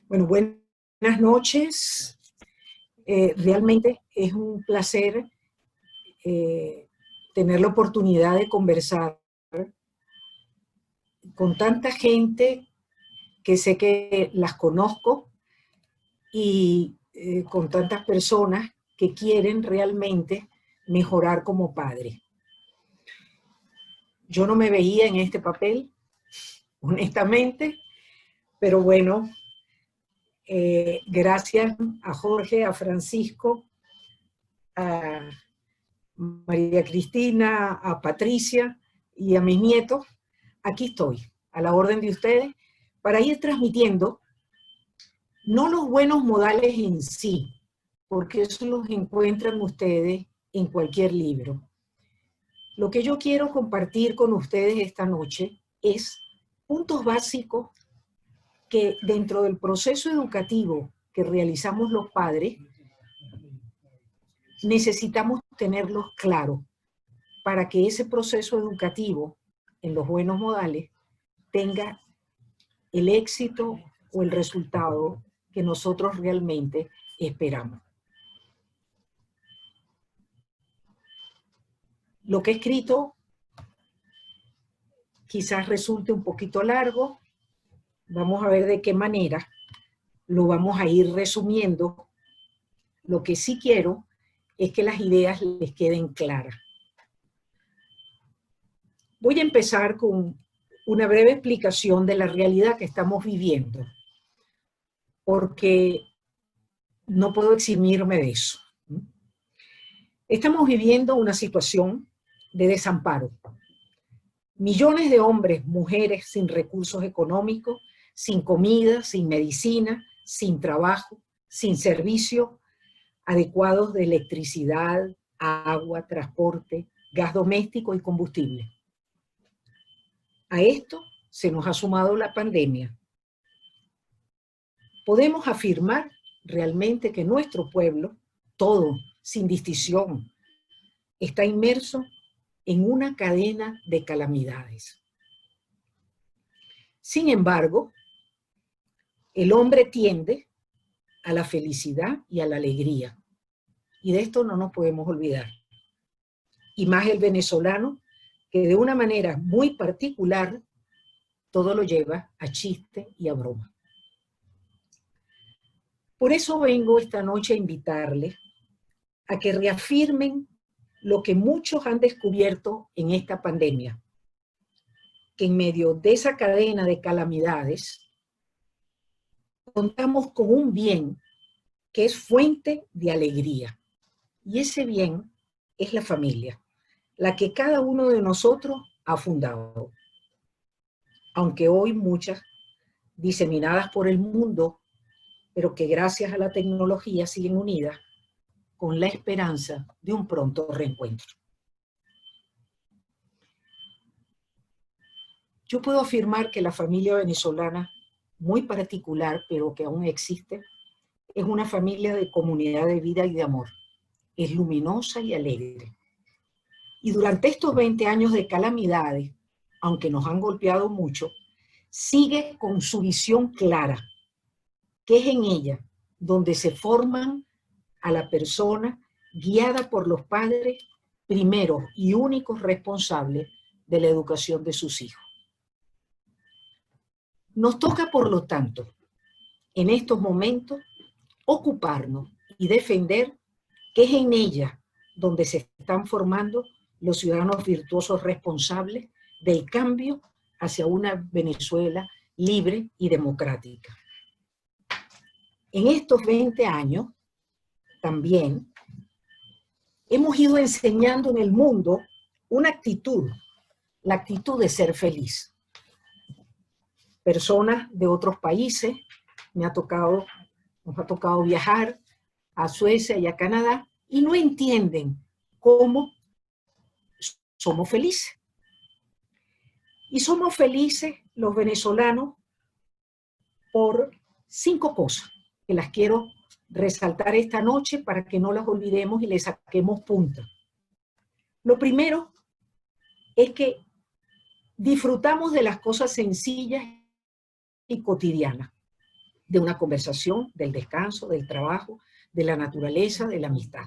Bueno, buenas noches. Realmente es un placer tener la oportunidad de conversar con tanta gente que sé que las conozco y con tantas personas que quieren realmente mejorar como padre. Yo no me veía en este papel, honestamente, pero bueno, gracias a Jorge, a Francisco, a María Cristina, a Patricia y a mis nietos, aquí estoy, a la orden de ustedes, para ir transmitiendo no los buenos modales en sí, porque eso los encuentran ustedes en cualquier libro. Lo que yo quiero compartir con ustedes esta noche es puntos básicos que dentro del proceso educativo que realizamos los padres, necesitamos tenerlos claros para que ese proceso educativo en los buenos modales tenga el éxito o el resultado que nosotros realmente esperamos. Lo que he escrito quizás resulte un poquito largo. Vamos a ver de qué manera lo vamos a ir resumiendo. Lo que sí quiero es que las ideas les queden claras. Voy a empezar con una breve explicación de la realidad que estamos viviendo, porque no puedo eximirme de eso. Estamos viviendo una situación de desamparo. Millones de hombres, mujeres sin recursos económicos, sin comida, sin medicina, sin trabajo, sin servicios adecuados de electricidad, agua, transporte, gas doméstico y combustible. A esto se nos ha sumado la pandemia. Podemos afirmar realmente que nuestro pueblo, todo, sin distinción, está inmerso en una cadena de calamidades. Sin embargo, el hombre tiende a la felicidad y a la alegría. Y de esto no nos podemos olvidar. Y más el venezolano, que de una manera muy particular, todo lo lleva a chiste y a broma. Por eso vengo esta noche a invitarles a que reafirmen lo que muchos han descubierto en esta pandemia, que en medio de esa cadena de calamidades contamos con un bien que es fuente de alegría. Y ese bien es la familia, la que cada uno de nosotros ha fundado. Aunque hoy muchas diseminadas por el mundo, pero que gracias a la tecnología siguen unidas con la esperanza de un pronto reencuentro. Yo puedo afirmar que la familia venezolana, muy particular, pero que aún existe, es una familia de comunidad de vida y de amor. Es luminosa y alegre. Y durante estos 20 años de calamidades, aunque nos han golpeado mucho, sigue con su visión clara, que es en ella donde se forman a la persona guiada por los padres, primeros y únicos responsables de la educación de sus hijos. Nos toca, por lo tanto, en estos momentos, ocuparnos y defender que es en ella donde se están formando los ciudadanos virtuosos responsables del cambio hacia una Venezuela libre y democrática. En estos 20 años, también, hemos ido enseñando en el mundo una actitud, la actitud de ser feliz. Personas de otros países, nos ha tocado viajar a Suecia y a Canadá, y no entienden cómo somos felices. Y somos felices los venezolanos por 5 cosas que las quiero resaltar esta noche para que no las olvidemos y le saquemos punta. Lo primero es que disfrutamos de las cosas sencillas y cotidianas. de una conversación, del descanso, del trabajo, de la naturaleza, de la amistad.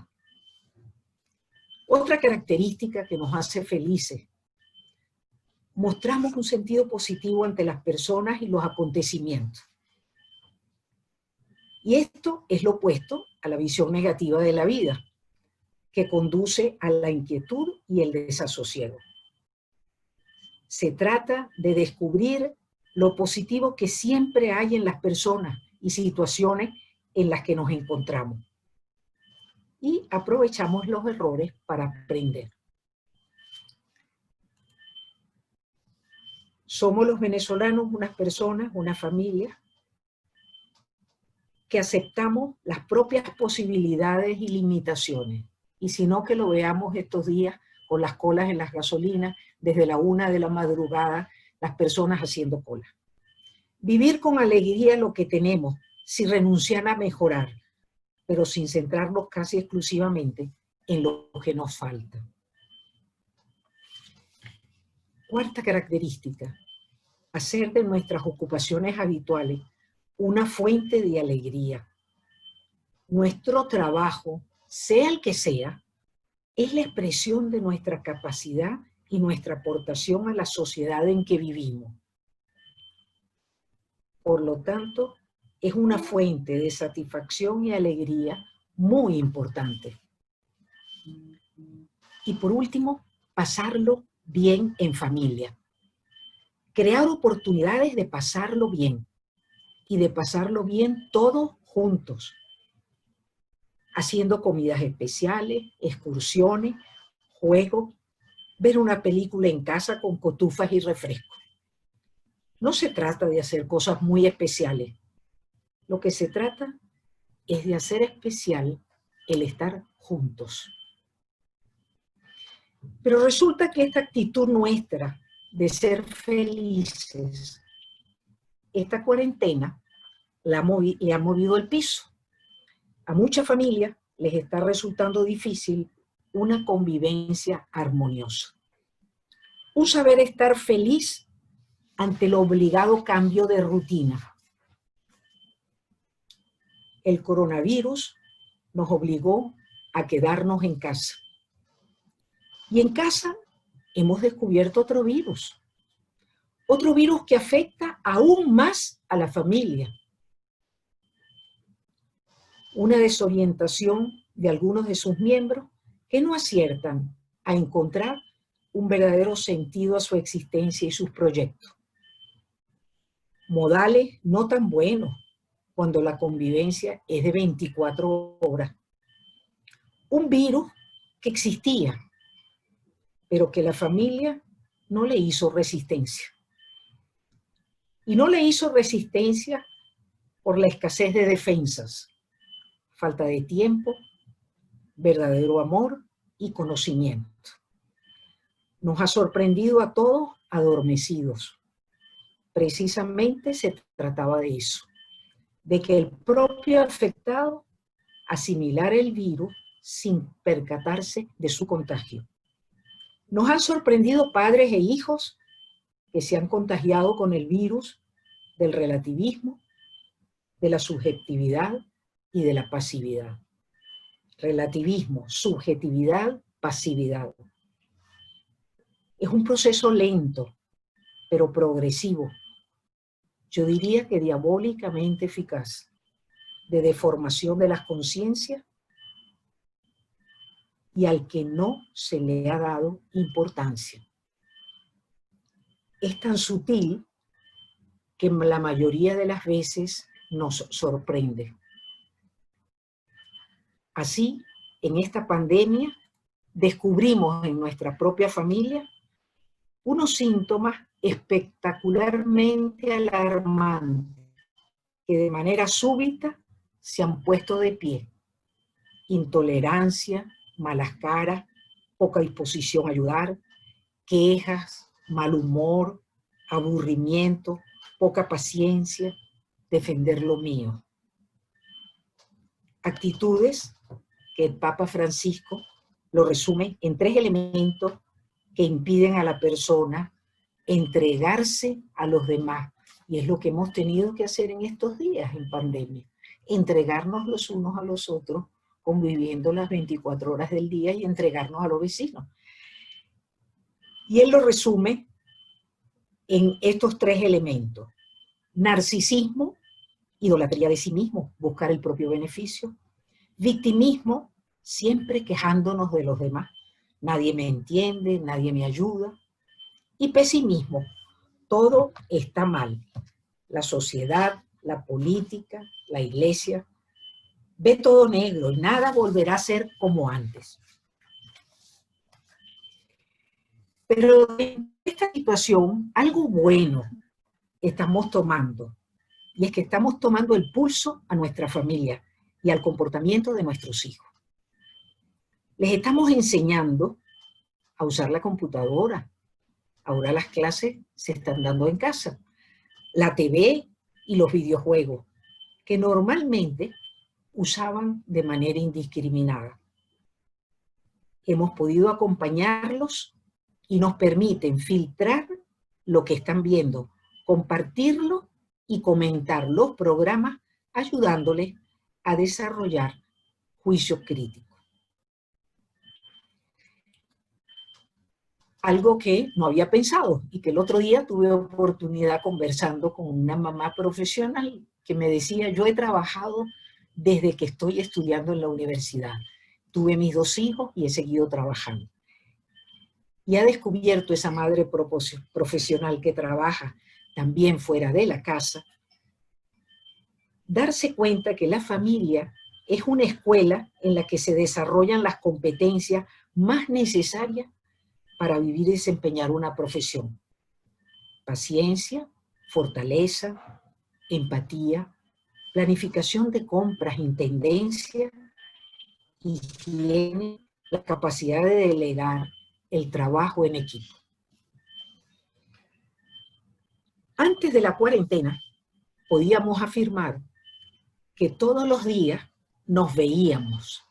Otra característica que nos hace felices: mostramos un sentido positivo ante las personas y los acontecimientos. Y esto es lo opuesto a la visión negativa de la vida, que conduce a la inquietud y el desasosiego. Se trata de descubrir lo positivo que siempre hay en las personas y situaciones en las que nos encontramos. Y aprovechamos los errores para aprender. Somos los venezolanos unas personas, una familia, que aceptamos las propias posibilidades y limitaciones. Y si no, que lo veamos estos días con las colas en las gasolinas, desde la 1 de la madrugada, las personas haciendo cola. Vivir con alegría lo que tenemos, sin renunciar a mejorar, pero sin centrarnos casi exclusivamente en lo que nos falta. Cuarta característica: hacer de nuestras ocupaciones habituales una fuente de alegría. Nuestro trabajo, sea el que sea, es la expresión de nuestra capacidad y nuestra aportación a la sociedad en que vivimos. Por lo tanto, es una fuente de satisfacción y alegría muy importante. Y por último, pasarlo bien en familia. Crear oportunidades de pasarlo bien, y de pasarlo bien todos juntos, haciendo comidas especiales, excursiones, juegos, ver una película en casa con cotufas y refrescos. No se trata de hacer cosas muy especiales. Lo que se trata es de hacer especial el estar juntos. Pero resulta que esta actitud nuestra de ser felices, esta cuarentena le ha movido el piso. A muchas familias les está resultando difícil una convivencia armoniosa. Un saber estar feliz ante el obligado cambio de rutina. El coronavirus nos obligó a quedarnos en casa. Y en casa hemos descubierto otro virus que afecta aún más a la familia. Una desorientación de algunos de sus miembros que no aciertan a encontrar un verdadero sentido a su existencia y sus proyectos. Modales no tan buenos cuando la convivencia es de 24 horas. Un virus que existía, pero que la familia no le hizo resistencia. Y no le hizo resistencia por la escasez de defensas, falta de tiempo, verdadero amor y conocimiento. Nos ha sorprendido a todos adormecidos. Precisamente se trataba de eso, de que el propio afectado asimilara el virus sin percatarse de su contagio. Nos han sorprendido padres e hijos que se han contagiado con el virus del relativismo, de la subjetividad y de la pasividad. Relativismo, subjetividad, pasividad. Es un proceso lento, pero progresivo. Yo diría que diabólicamente eficaz, de deformación de las conciencias y al que no se le ha dado importancia. Es tan sutil que la mayoría de las veces nos sorprende. Así, en esta pandemia, descubrimos en nuestra propia familia unos síntomas espectacularmente alarmantes que de manera súbita se han puesto de pie. Intolerancia, malas caras, poca disposición a ayudar, quejas, mal humor, aburrimiento, poca paciencia, defender lo mío. Actitudes que el Papa Francisco lo resume en 3 elementos que impiden a la persona entregarse a los demás Y es lo que hemos tenido que hacer en estos días en pandemia. Entregarnos los unos a los otros, conviviendo las 24 horas del día y entregarnos a los vecinos. Y él lo resume en estos 3 elementos. Narcisismo, idolatría de sí mismo, buscar el propio beneficio. Victimismo, siempre quejándonos de los demás. Nadie me entiende, nadie me ayuda. Y pesimismo, todo está mal. La sociedad, la política, la iglesia, ve todo negro y nada volverá a ser como antes. Pero en esta situación, algo bueno estamos tomando, y es que estamos tomando el pulso a nuestra familia y al comportamiento de nuestros hijos. Les estamos enseñando a usar la computadora. Ahora las clases se están dando en casa. La TV y los videojuegos, que normalmente usaban de manera indiscriminada. Hemos podido acompañarlos y nos permiten filtrar lo que están viendo, compartirlo y comentar los programas, ayudándoles a desarrollar juicio crítico. Algo que no había pensado y que el otro día tuve oportunidad conversando con una mamá profesional que me decía, yo he trabajado desde que estoy estudiando en la universidad. Tuve mis 2 hijos y he seguido trabajando. Y ha descubierto esa madre profesional que trabaja también fuera de la casa, darse cuenta que la familia es una escuela en la que se desarrollan las competencias más necesarias para vivir y desempeñar una profesión. Paciencia, fortaleza, empatía, planificación de compras, intendencia, higiene, la capacidad de delegar, el trabajo en equipo. Antes de la cuarentena, podíamos afirmar que todos los días nos veíamos.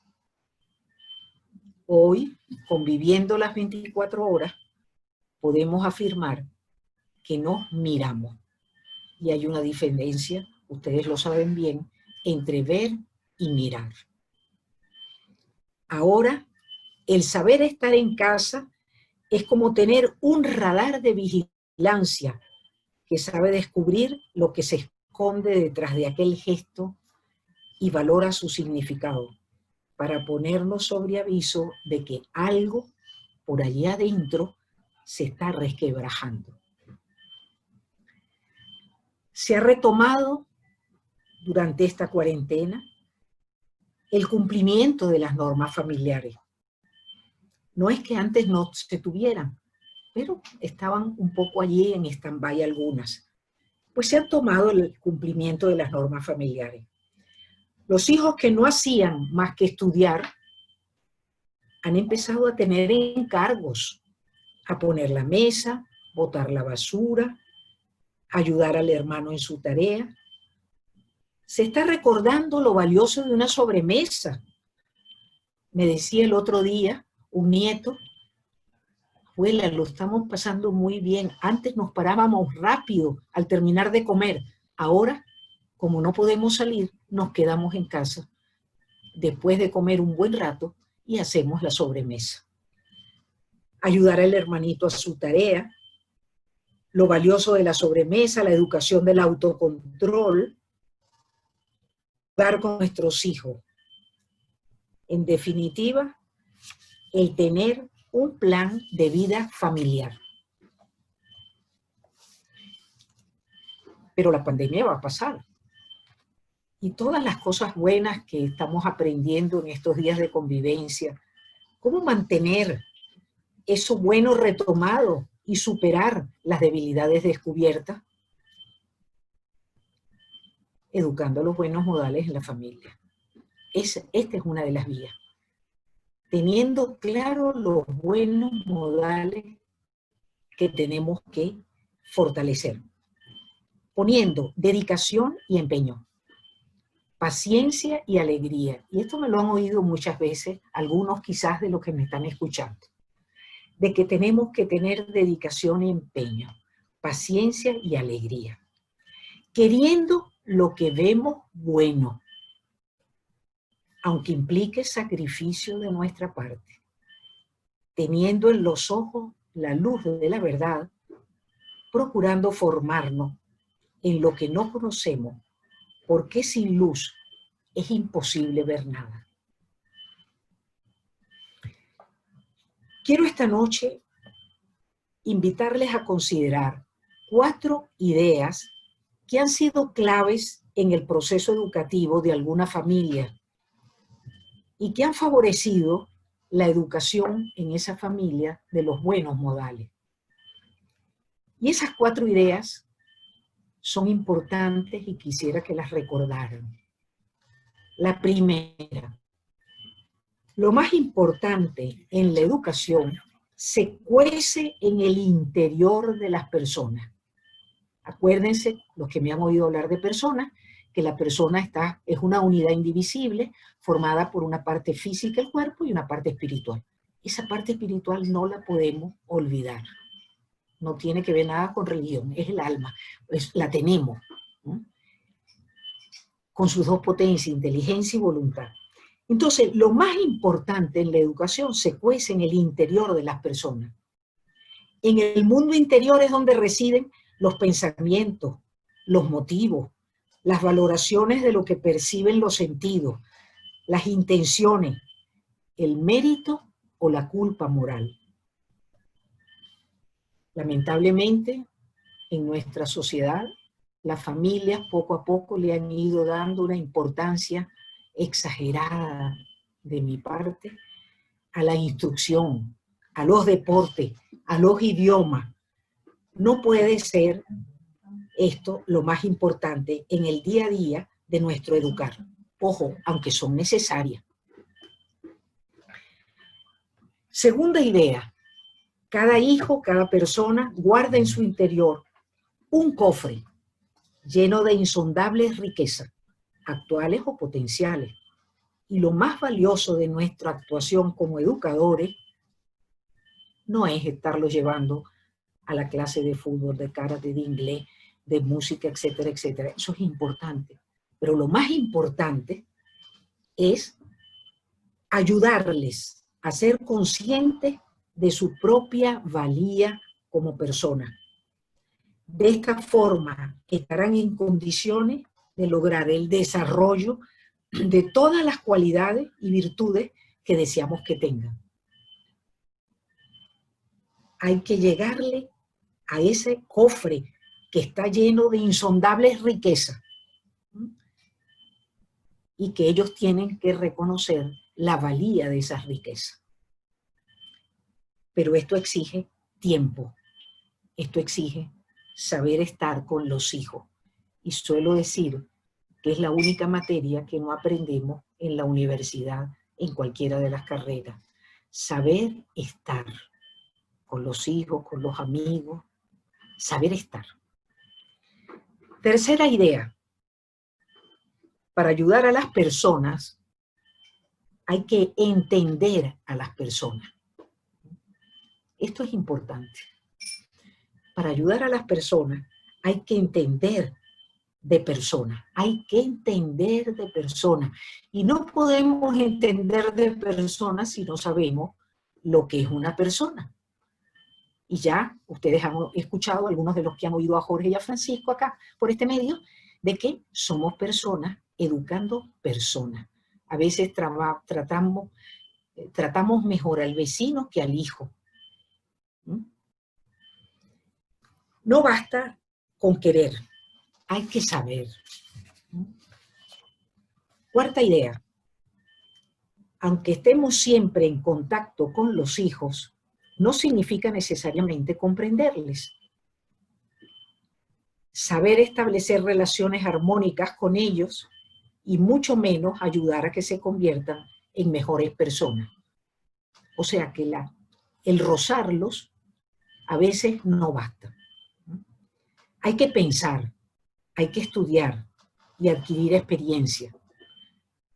Hoy, conviviendo las 24 horas, podemos afirmar que nos miramos. Y hay una diferencia, ustedes lo saben bien, entre ver y mirar. Ahora, el saber estar en casa es como tener un radar de vigilancia que sabe descubrir lo que se esconde detrás de aquel gesto y valora su significado, para ponernos sobre aviso de que algo por allá adentro se está resquebrajando. Se ha retomado durante esta cuarentena el cumplimiento de las normas familiares. No es que antes no se tuvieran, pero estaban un poco allí en stand-by algunas. Pues se ha tomado el cumplimiento de las normas familiares. Los hijos que no hacían más que estudiar han empezado a tener encargos, a poner la mesa, botar la basura, ayudar al hermano en su tarea. Se está recordando lo valioso de una sobremesa. Me decía el otro día un nieto, abuela, lo estamos pasando muy bien. Antes nos parábamos rápido al terminar de comer. Ahora, como no podemos salir, nos quedamos en casa después de comer un buen rato y hacemos la sobremesa. Ayudar al hermanito a su tarea, lo valioso de la sobremesa, la educación del autocontrol, jugar con nuestros hijos. En definitiva, el tener un plan de vida familiar. Pero la pandemia va a pasar. Y todas las cosas buenas que estamos aprendiendo en estos días de convivencia, cómo mantener eso bueno retomado y superar las debilidades descubiertas, educando los buenos modales en la familia. Esta es una de las vías. Teniendo claro los buenos modales que tenemos que fortalecer. Poniendo dedicación y empeño. Paciencia y alegría. Y esto me lo han oído muchas veces, algunos quizás de los que me están escuchando. De que tenemos que tener dedicación y empeño. Paciencia y alegría. queriendo lo que vemos bueno, aunque implique sacrificio de nuestra parte, teniendo en los ojos la luz de la verdad, procurando formarnos en lo que no conocemos, porque sin luz es imposible ver nada. Quiero esta noche invitarles a considerar 4 ideas que han sido claves en el proceso educativo de alguna familia y que han favorecido la educación en esa familia de los buenos modales. Y esas 4 ideas son importantes y quisiera que las recordaran. La primera, lo más importante en la educación se cuece en el interior de las personas. Acuérdense, los que me han oído hablar de personas, que la persona es una unidad indivisible formada por una parte física del cuerpo y una parte espiritual. Esa parte espiritual no la podemos olvidar. No tiene que ver nada con religión, es el alma, la tenemos, ¿no? Con sus 2 potencias, inteligencia y voluntad. Entonces, lo más importante en la educación se cuece en el interior de las personas. En el mundo interior es donde residen los pensamientos, los motivos, las valoraciones de lo que perciben los sentidos, las intenciones, el mérito o la culpa moral. Lamentablemente, en nuestra sociedad, las familias poco a poco le han ido dando una importancia exagerada de mi parte a la instrucción, a los deportes, a los idiomas. No puede ser esto lo más importante en el día a día de nuestro educar. Ojo, aunque son necesarias. Segunda idea, cada hijo, cada persona guarda en su interior un cofre lleno de insondables riquezas, actuales o potenciales. Y lo más valioso de nuestra actuación como educadores no es estarlo llevando a la clase de fútbol, de karate, de inglés, de música, etcétera, etcétera. Eso es importante. Pero lo más importante es ayudarles a ser conscientes de su propia valía como persona. De esta forma estarán en condiciones de lograr el desarrollo de todas las cualidades y virtudes que deseamos que tengan. Hay que llegarle a ese cofre que está lleno de insondables riquezas y que ellos tienen que reconocer la valía de esas riquezas. Pero esto exige tiempo, esto exige saber estar con los hijos. Y suelo decir que es la única materia que no aprendemos en la universidad, en cualquiera de las carreras. Saber estar con los hijos, con los amigos, saber estar. Tercera idea, para ayudar a las personas hay que entender a las personas. Esto es importante. Para ayudar a las personas hay que entender de personas, hay que entender de personas. Y no podemos entender de personas si no sabemos lo que es una persona. Y ya ustedes han escuchado, algunos de los que han oído a Jorge y a Francisco acá por este medio, de que somos personas educando personas. A veces tratamos mejor al vecino que al hijo. No basta con querer, hay que saber. Cuarta idea, aunque estemos siempre en contacto con los hijos, no significa necesariamente comprenderles. Saber establecer relaciones armónicas con ellos y mucho menos ayudar a que se conviertan en mejores personas. O sea que el rozarlos a veces no basta. Hay que pensar, hay que estudiar y adquirir experiencia.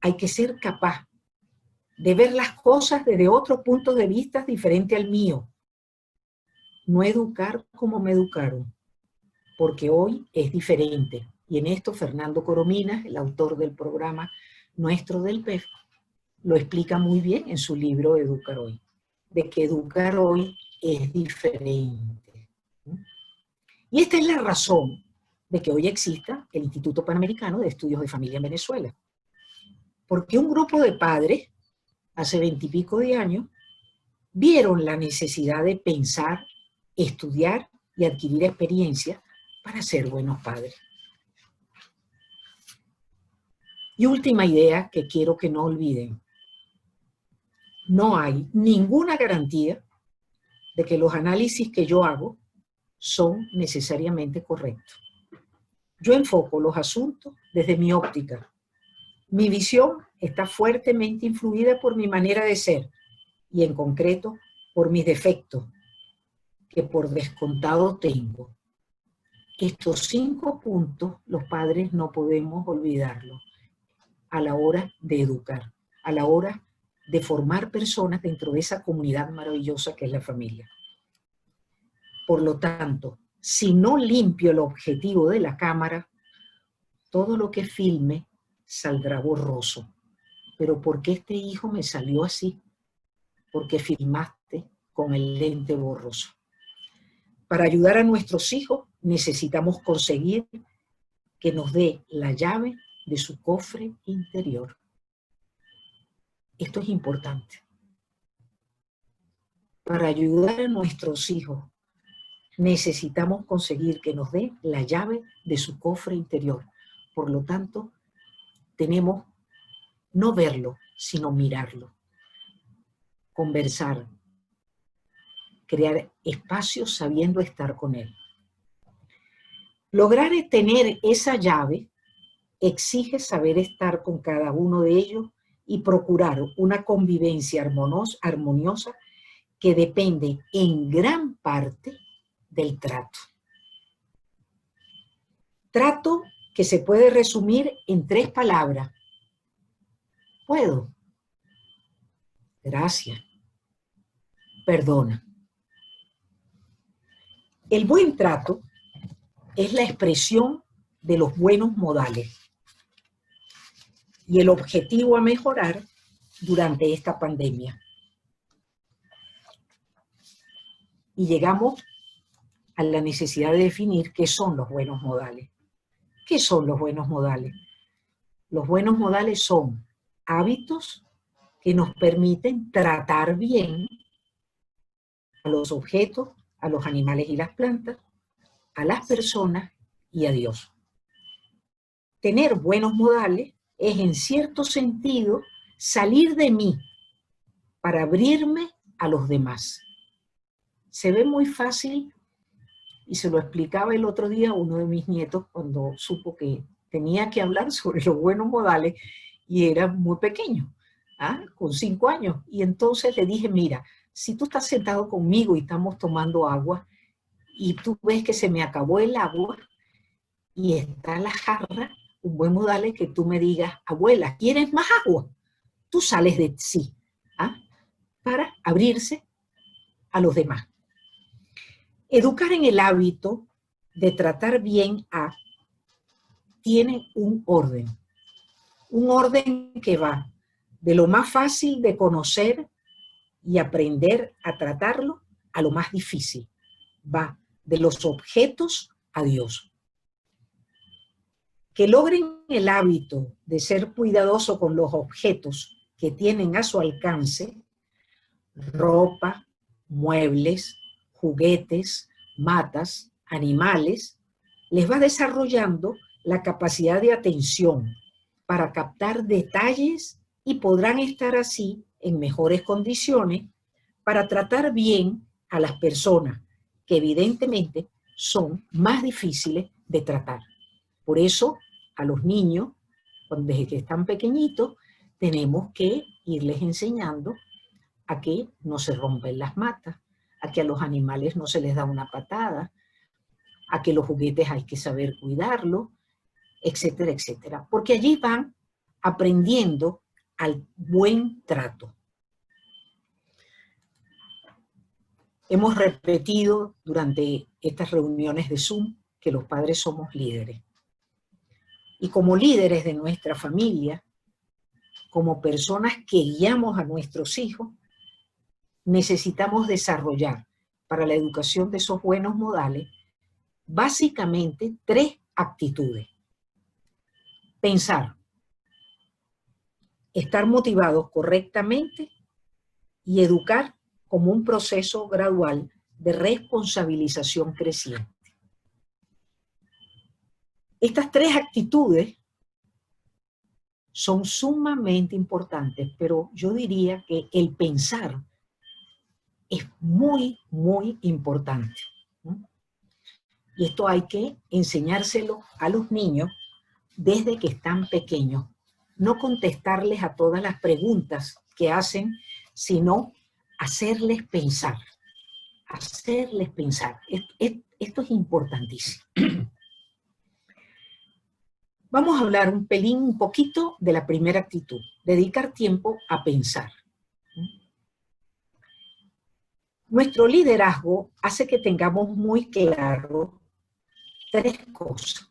Hay que ser capaz de ver las cosas desde otro punto de vista diferente al mío. No educar como me educaron, porque hoy es diferente Y en esto Fernando Corominas, el autor del programa nuestro del PEF, lo explica muy bien en su libro Educar Hoy, de que educar hoy es diferente. Y esta es la razón de que hoy exista el Instituto Panamericano de Estudios de Familia en Venezuela. Porque un grupo de padres, hace 20 y pico de años, vieron la necesidad de pensar, estudiar y adquirir experiencia para ser buenos padres. Y última idea que quiero que no olviden. No hay ninguna garantía de que los análisis que yo hago son necesariamente correctos. Yo enfoco los asuntos desde mi óptica. Mi visión está fuertemente influida por mi manera de ser y en concreto por mis defectos, que por descontado tengo. Estos 5 puntos los padres no podemos olvidarlos a la hora de educar, a la hora de formar personas dentro de esa comunidad maravillosa que es la familia. Por lo tanto, si no limpio el objetivo de la cámara, todo lo que filme saldrá borroso. Pero ¿por qué este hijo me salió así? Porque filmaste con el lente borroso. Para ayudar a nuestros hijos necesitamos conseguir que nos dé la llave de su cofre interior. Esto es importante. Para ayudar a nuestros hijos necesitamos conseguir que nos dé la llave de su cofre interior. Por lo tanto, tenemos no verlo, sino mirarlo. Conversar. Crear espacios sabiendo estar con él. Lograr tener esa llave exige saber estar con cada uno de ellos y procurar una convivencia armoniosa que depende en gran parte del trato. Trato que se puede resumir en 3 palabras. Puedo. Gracias. Perdona. El buen trato es la expresión de los buenos modales y el objetivo a mejorar durante esta pandemia. Y llegamos a la necesidad de definir qué son los buenos modales. ¿Qué son los buenos modales? Los buenos modales son hábitos que nos permiten tratar bien a los objetos, a los animales y las plantas, a las personas y a Dios. Tener buenos modales es, en cierto sentido, salir de mí para abrirme a los demás. Se ve muy fácil, y se lo explicaba el otro día a uno de mis nietos cuando supo que tenía que hablar sobre los buenos modales y era muy pequeño, con 5 años. Y entonces le dije, mira, si tú estás sentado conmigo y estamos tomando agua y tú ves que se me acabó el agua y está la jarra, un buen modal es que tú me digas, abuela, ¿quieres más agua? Tú sales de sí, para abrirse a los demás. Educar en el hábito de tratar bien tiene un orden que va de lo más fácil de conocer y aprender a tratarlo a lo más difícil. Va de los objetos a Dios. Que logren el hábito de ser cuidadoso con los objetos que tienen a su alcance, ropa, muebles, juguetes, matas, animales, les va desarrollando la capacidad de atención para captar detalles y podrán estar así en mejores condiciones para tratar bien a las personas que evidentemente son más difíciles de tratar. Por eso a los niños, desde que están pequeñitos, tenemos que irles enseñando a que no se rompen las matas, a que a los animales no se les da una patada, a que los juguetes hay que saber cuidarlos, etcétera, etcétera. Porque allí van aprendiendo al buen trato. Hemos repetido durante estas reuniones de Zoom que los padres somos líderes. Y como líderes de nuestra familia, como personas que guiamos a nuestros hijos, necesitamos desarrollar para la educación de esos buenos modales básicamente 3 actitudes. Pensar, estar motivados correctamente y educar como un proceso gradual de responsabilización creciente. Estas 3 actitudes son sumamente importantes, pero yo diría que el pensar es muy, muy importante, ¿no? Y esto hay que enseñárselo a los niños desde que están pequeños. No contestarles a todas las preguntas que hacen, sino hacerles pensar. Hacerles pensar. Esto es importantísimo. Vamos a hablar un poquito de la primera actitud, dedicar tiempo a pensar. Nuestro liderazgo hace que tengamos muy claro 3 cosas.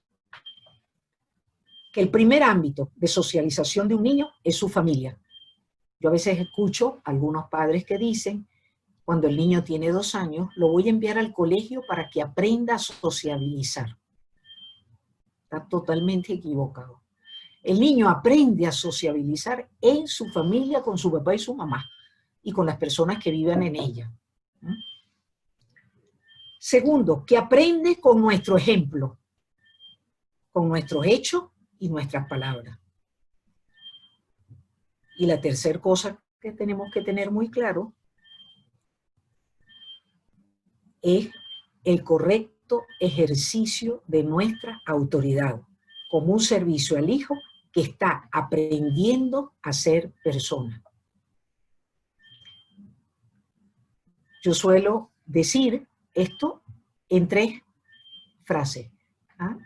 Que el primer ámbito de socialización de un niño es su familia. Yo a veces escucho a algunos padres que dicen, cuando el niño tiene 2 años, lo voy a enviar al colegio para que aprenda a sociabilizar. Está totalmente equivocado. El niño aprende a sociabilizar en su familia, con su papá y su mamá, y con las personas que vivan en ella. Segundo, que aprende con nuestro ejemplo, con nuestros hechos y nuestras palabras. Y la tercera cosa que tenemos que tener muy claro es el correcto ejercicio de nuestra autoridad como un servicio al hijo que está aprendiendo a ser persona. Yo suelo decir esto en 3 frases. ¿Ah?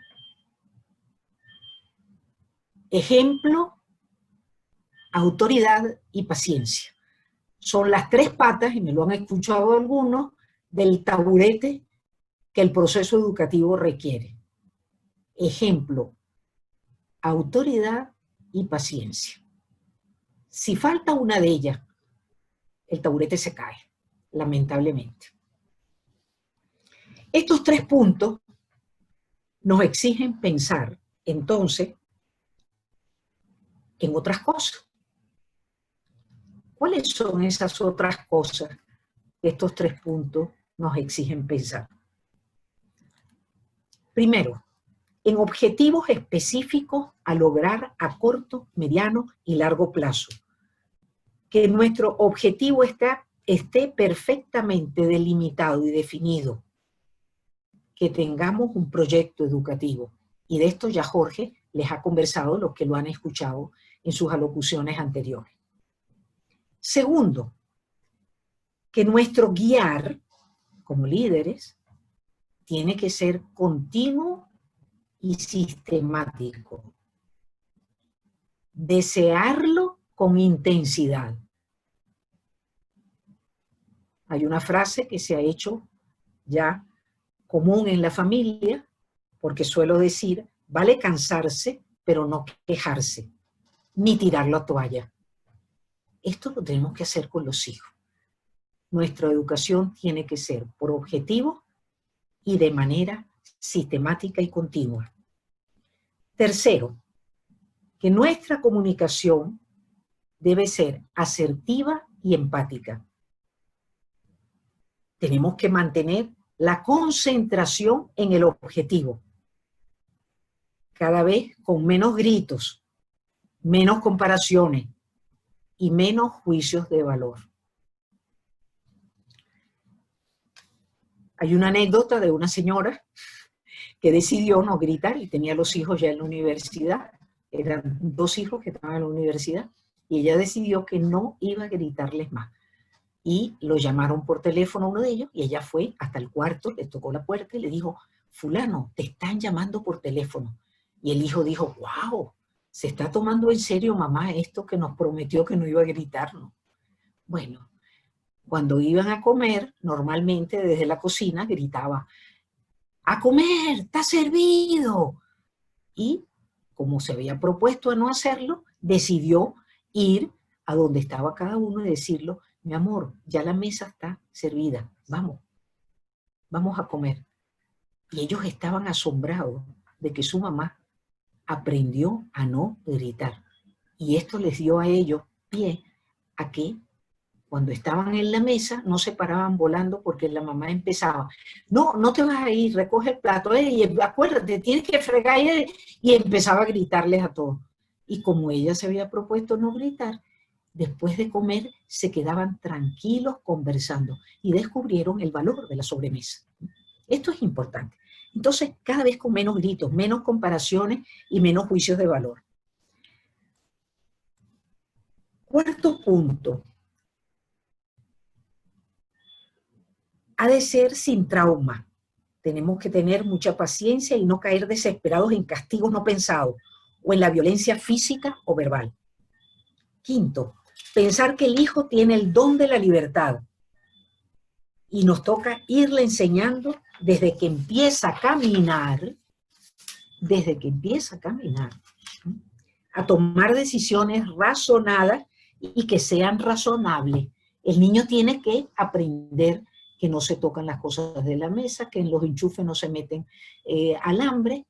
Ejemplo, autoridad y paciencia. Son las 3 patas, y me lo han escuchado algunos, del taburete que el proceso educativo requiere. Ejemplo, autoridad y paciencia. Si falta una de ellas, el taburete se cae, lamentablemente. Estos 3 puntos nos exigen pensar, entonces, en otras cosas. ¿Cuáles son esas otras cosas que estos 3 puntos nos exigen pensar? Primero, en objetivos específicos a lograr a corto, mediano y largo plazo. Que nuestro objetivo esté perfectamente delimitado y definido. Que tengamos un proyecto educativo. Y de esto ya Jorge les ha conversado, los que lo han escuchado en sus alocuciones anteriores. Segundo, que nuestro guiar como líderes tiene que ser continuo y sistemático. Desearlo con intensidad. Hay una frase que se ha hecho ya común en la familia, porque suelo decir, vale cansarse, pero no quejarse, ni tirar la toalla. Esto lo tenemos que hacer con los hijos. Nuestra educación tiene que ser por objetivo y de manera sistemática y continua. Tercero, que nuestra comunicación debe ser asertiva y empática. Tenemos que mantener la concentración en el objetivo, cada vez con menos gritos, menos comparaciones y menos juicios de valor. Hay una anécdota de una señora que decidió no gritar y tenía los hijos ya en la universidad. Eran 2 hijos que estaban en la universidad y ella decidió que no iba a gritarles más. Y lo llamaron por teléfono a uno de ellos y ella fue hasta el cuarto, le tocó la puerta y le dijo, fulano, te están llamando por teléfono. Y el hijo dijo, wow, se está tomando en serio mamá esto que nos prometió que no iba a gritarnos. Bueno, cuando iban a comer, normalmente desde la cocina gritaba, ¡a comer! ¡Está servido! Y como se había propuesto a no hacerlo, decidió ir a donde estaba cada uno y decirlo, mi amor, ya la mesa está servida, vamos, vamos a comer. Y ellos estaban asombrados de que su mamá aprendió a no gritar. Y esto les dio a ellos pie a que cuando estaban en la mesa no se paraban volando porque la mamá empezaba, no, no te vas a ir, recoge el plato, y acuérdate, tienes que fregar, y empezaba a gritarles a todos. Y como ella se había propuesto no gritar, después de comer se quedaban tranquilos conversando y descubrieron el valor de la sobremesa. Esto es importante. Entonces, cada vez con menos gritos, menos comparaciones y menos juicios de valor. Cuarto punto. Ha de ser sin trauma. Tenemos que tener mucha paciencia y no caer desesperados en castigos no pensados o en la violencia física o verbal. Quinto, pensar que el hijo tiene el don de la libertad y nos toca irle enseñando desde que empieza a caminar, a tomar decisiones razonadas y que sean razonables. El niño tiene que aprender que no se tocan las cosas de la mesa, que en los enchufes no se meten alambre,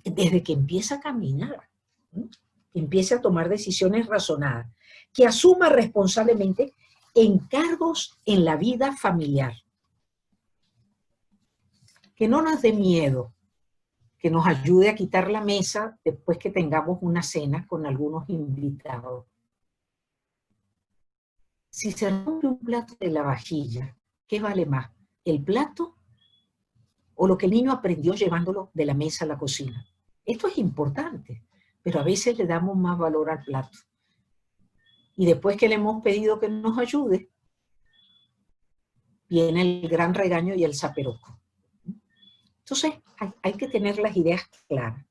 desde que empieza a caminar, que empiece a tomar decisiones razonadas, que asuma responsablemente encargos en la vida familiar, que no nos dé miedo, que nos ayude a quitar la mesa después que tengamos una cena con algunos invitados. Si se rompe un plato de la vajilla, ¿qué vale más? ¿El plato o lo que el niño aprendió llevándolo de la mesa a la cocina? Esto es importante, pero a veces le damos más valor al plato. Y después que le hemos pedido que nos ayude, viene el gran regaño y el zaperoco. Entonces, hay que tener las ideas claras.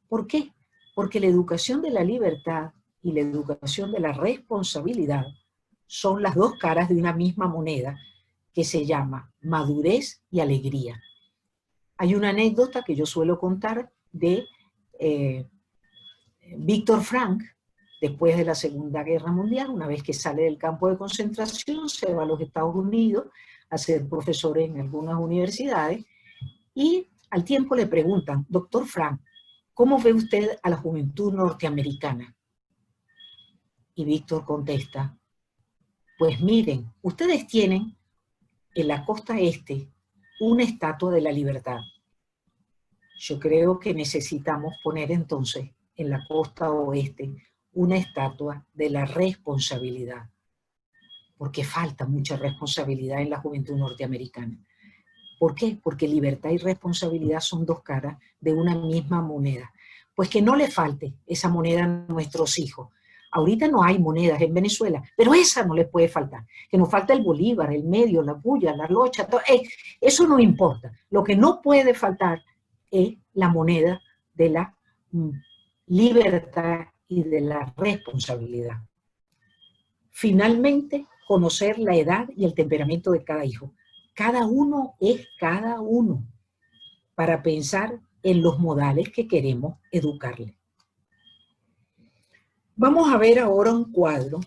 ¿Por qué? Porque la educación de la libertad y la educación de la responsabilidad son las dos caras de una misma moneda que se llama madurez y alegría. Hay una anécdota que yo suelo contar de Víctor Frank, después de la Segunda Guerra Mundial, una vez que sale del campo de concentración, se va a los Estados Unidos a ser profesor en algunas universidades, y al tiempo le preguntan, doctor Frank, ¿cómo ve usted a la juventud norteamericana? Y Víctor contesta, pues miren, ustedes tienen en la costa este una estatua de la libertad. Yo creo que necesitamos poner entonces en la costa oeste una estatua de la responsabilidad, porque falta mucha responsabilidad en la juventud norteamericana. ¿Por qué? Porque libertad y responsabilidad son dos caras de una misma moneda. Pues que no le falte esa moneda a nuestros hijos. Ahorita no hay monedas en Venezuela, pero esa no les puede faltar. Que nos falta el bolívar, el medio, la puya, la locha, todo, eso no importa. Lo que no puede faltar es la moneda de la libertad y de la responsabilidad. Finalmente, conocer la edad y el temperamento de cada hijo. Cada uno es cada uno, para pensar en los modales que queremos educarle. Vamos a ver ahora un cuadro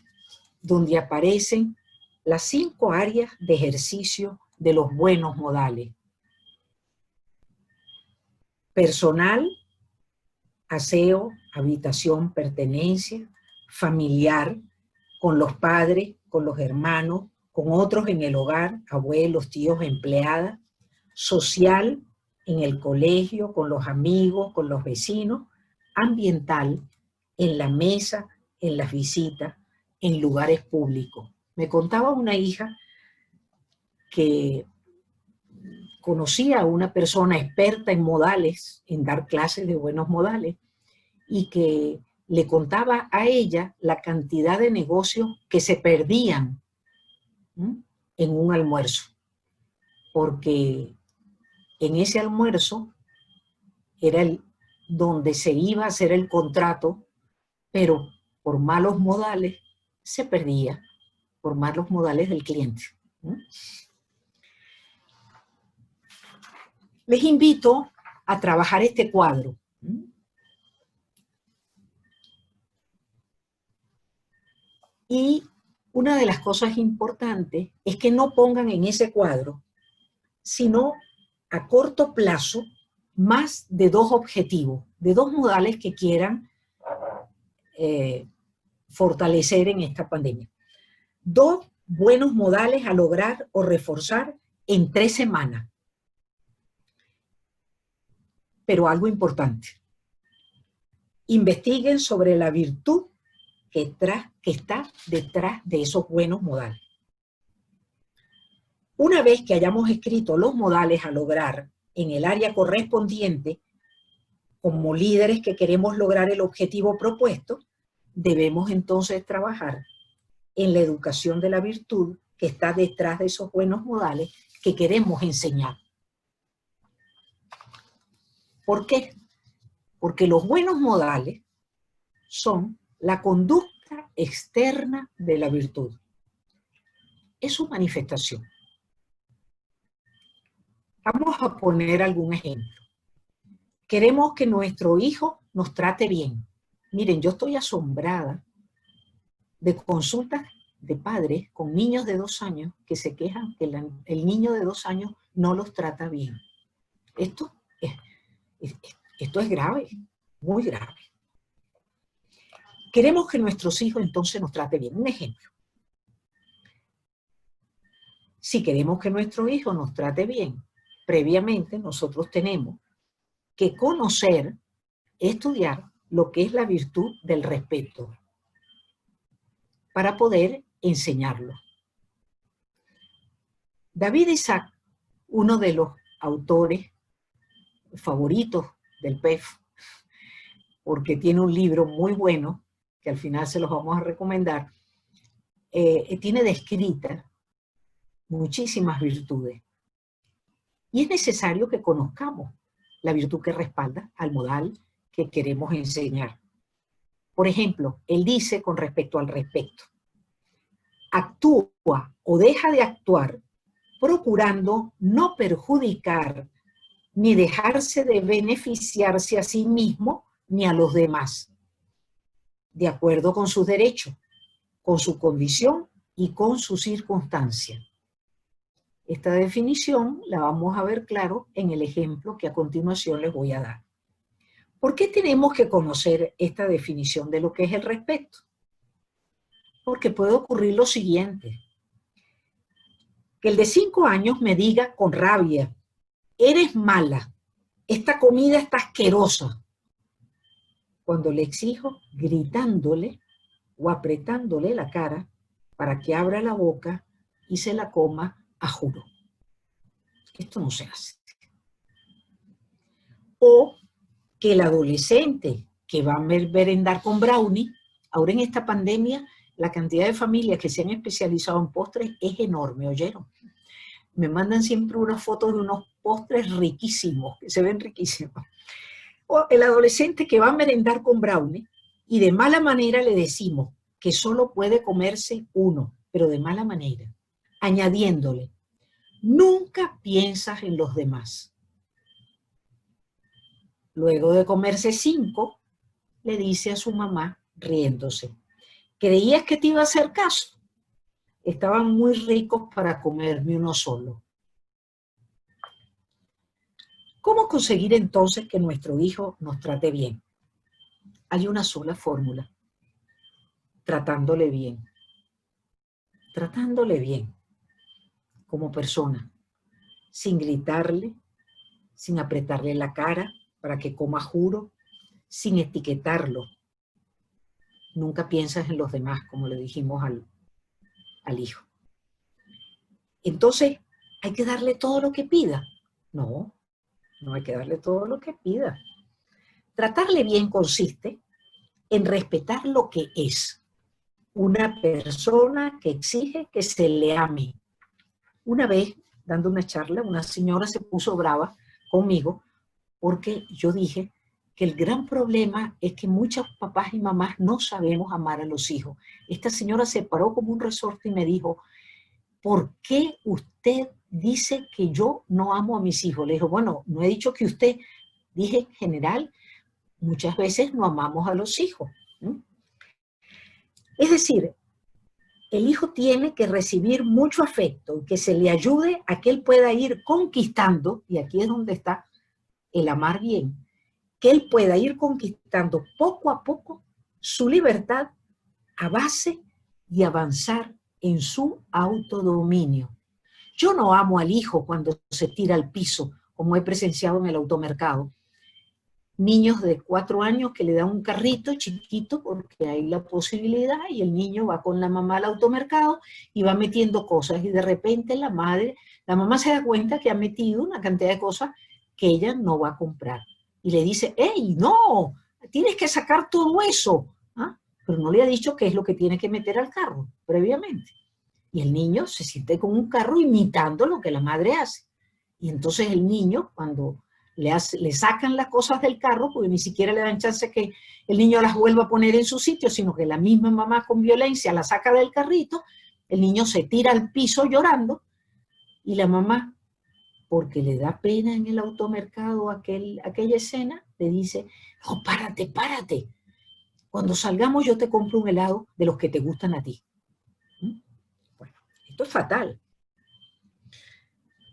donde aparecen las 5 áreas de ejercicio de los buenos modales. Personal, aseo, habitación, pertenencia, familiar, con los padres, con los hermanos, con otros en el hogar, abuelos, tíos, empleadas, social, en el colegio, con los amigos, con los vecinos, ambiental, en la mesa, en las visitas, en lugares públicos. Me contaba una hija que conocía a una persona experta en modales, en dar clases de buenos modales, y que le contaba a ella la cantidad de negocios que se perdían en un almuerzo, porque en ese almuerzo era donde se iba a hacer el contrato, pero por malos modales se perdía, por malos modales del cliente. Les invito a trabajar este cuadro. Y una de las cosas importantes es que no pongan en ese cuadro, sino a corto plazo, más de 2 objetivos, de 2 modales que quieran fortalecer en esta pandemia. 2 buenos modales a lograr o reforzar en 3 semanas. Pero algo importante, investiguen sobre la virtud que está detrás de esos buenos modales. Una vez que hayamos escrito los modales a lograr en el área correspondiente, como líderes que queremos lograr el objetivo propuesto, debemos entonces trabajar en la educación de la virtud que está detrás de esos buenos modales que queremos enseñar. ¿Por qué? Porque los buenos modales son la conducta externa de la virtud. Es su manifestación. Vamos a poner algún ejemplo. Queremos que nuestro hijo nos trate bien. Miren, yo estoy asombrada de consultas de padres con niños de 2 años que se quejan que el niño de 2 años no los trata bien. Esto es grave, muy grave. Queremos que nuestros hijos entonces nos traten bien. Un ejemplo. Si queremos que nuestro hijo nos trate bien, previamente nosotros tenemos que conocer, estudiar lo que es la virtud del respeto para poder enseñarlo. David Isaac, uno de los autores favoritos del PEF, porque tiene un libro muy bueno, que al final se los vamos a recomendar, tiene descritas muchísimas virtudes. Y es necesario que conozcamos la virtud que respalda al modal que queremos enseñar. Por ejemplo, él dice con respecto al respeto: actúa o deja de actuar procurando no perjudicar ni dejarse de beneficiarse a sí mismo ni a los demás, de acuerdo con sus derechos, con su condición y con su circunstancia. Esta definición la vamos a ver claro en el ejemplo que a continuación les voy a dar. ¿Por qué tenemos que conocer esta definición de lo que es el respeto? Porque puede ocurrir lo siguiente: que el de 5 años me diga con rabia: eres mala, esta comida está asquerosa. Cuando le exijo gritándole o apretándole la cara para que abra la boca y se la coma a juro. Esto no se hace. O que el adolescente que va a merendar con brownie, ahora en esta pandemia, la cantidad de familias que se han especializado en postres es enorme, ¿oyeron? Me mandan siempre unas fotos de unos postres riquísimos, que se ven riquísimos. O el adolescente que va a merendar con brownie y de mala manera le decimos que solo puede comerse uno, pero de mala manera, añadiéndole: nunca piensas en los demás. Luego de comerse 5, le dice a su mamá, riéndose: ¿creías que te iba a hacer caso? Estaban muy ricos para comerme uno solo. ¿Cómo conseguir entonces que nuestro hijo nos trate bien? Hay una sola fórmula: tratándole bien. Tratándole bien como persona, sin gritarle, sin apretarle la cara para que coma juro, sin etiquetarlo. Nunca piensas en los demás, como le dijimos al hijo. Entonces, ¿hay que darle todo lo que pida? No, no hay que darle todo lo que pida. Tratarle bien consiste en respetar lo que es. Una persona que exige que se le ame. Una vez, dando una charla, una señora se puso brava conmigo porque yo dije que el gran problema es que muchos papás y mamás no sabemos amar a los hijos. Esta señora se paró como un resorte y me dijo: ¿por qué usted dice que yo no amo a mis hijos? Le dijo: bueno, no he dicho que usted, dije en general, muchas veces no amamos a los hijos. Es decir, el hijo tiene que recibir mucho afecto y que se le ayude a que él pueda ir conquistando, y aquí es donde está el amar bien, que él pueda ir conquistando poco a poco su libertad a base de avanzar en su autodominio. Yo no amo al hijo cuando se tira al piso, como he presenciado en el automercado. Niños de 4 años que le dan un carrito chiquito porque hay la posibilidad y el niño va con la mamá al automercado y va metiendo cosas y de repente la mamá se da cuenta que ha metido una cantidad de cosas que ella no va a comprar y le dice, ¡hey, no! Tienes que sacar todo eso. ¿Ah? Pero no le ha dicho qué es lo que tiene que meter al carro previamente. Y el niño se siente con un carro imitando lo que la madre hace. Y entonces el niño, cuando le sacan las cosas del carro, porque ni siquiera le dan chance que el niño las vuelva a poner en su sitio, sino que la misma mamá con violencia la saca del carrito, el niño se tira al piso llorando y la mamá, porque le da pena en el automercado aquella escena, le dice, no, párate, párate. Cuando salgamos yo te compro un helado de los que te gustan a ti. Bueno, esto es fatal,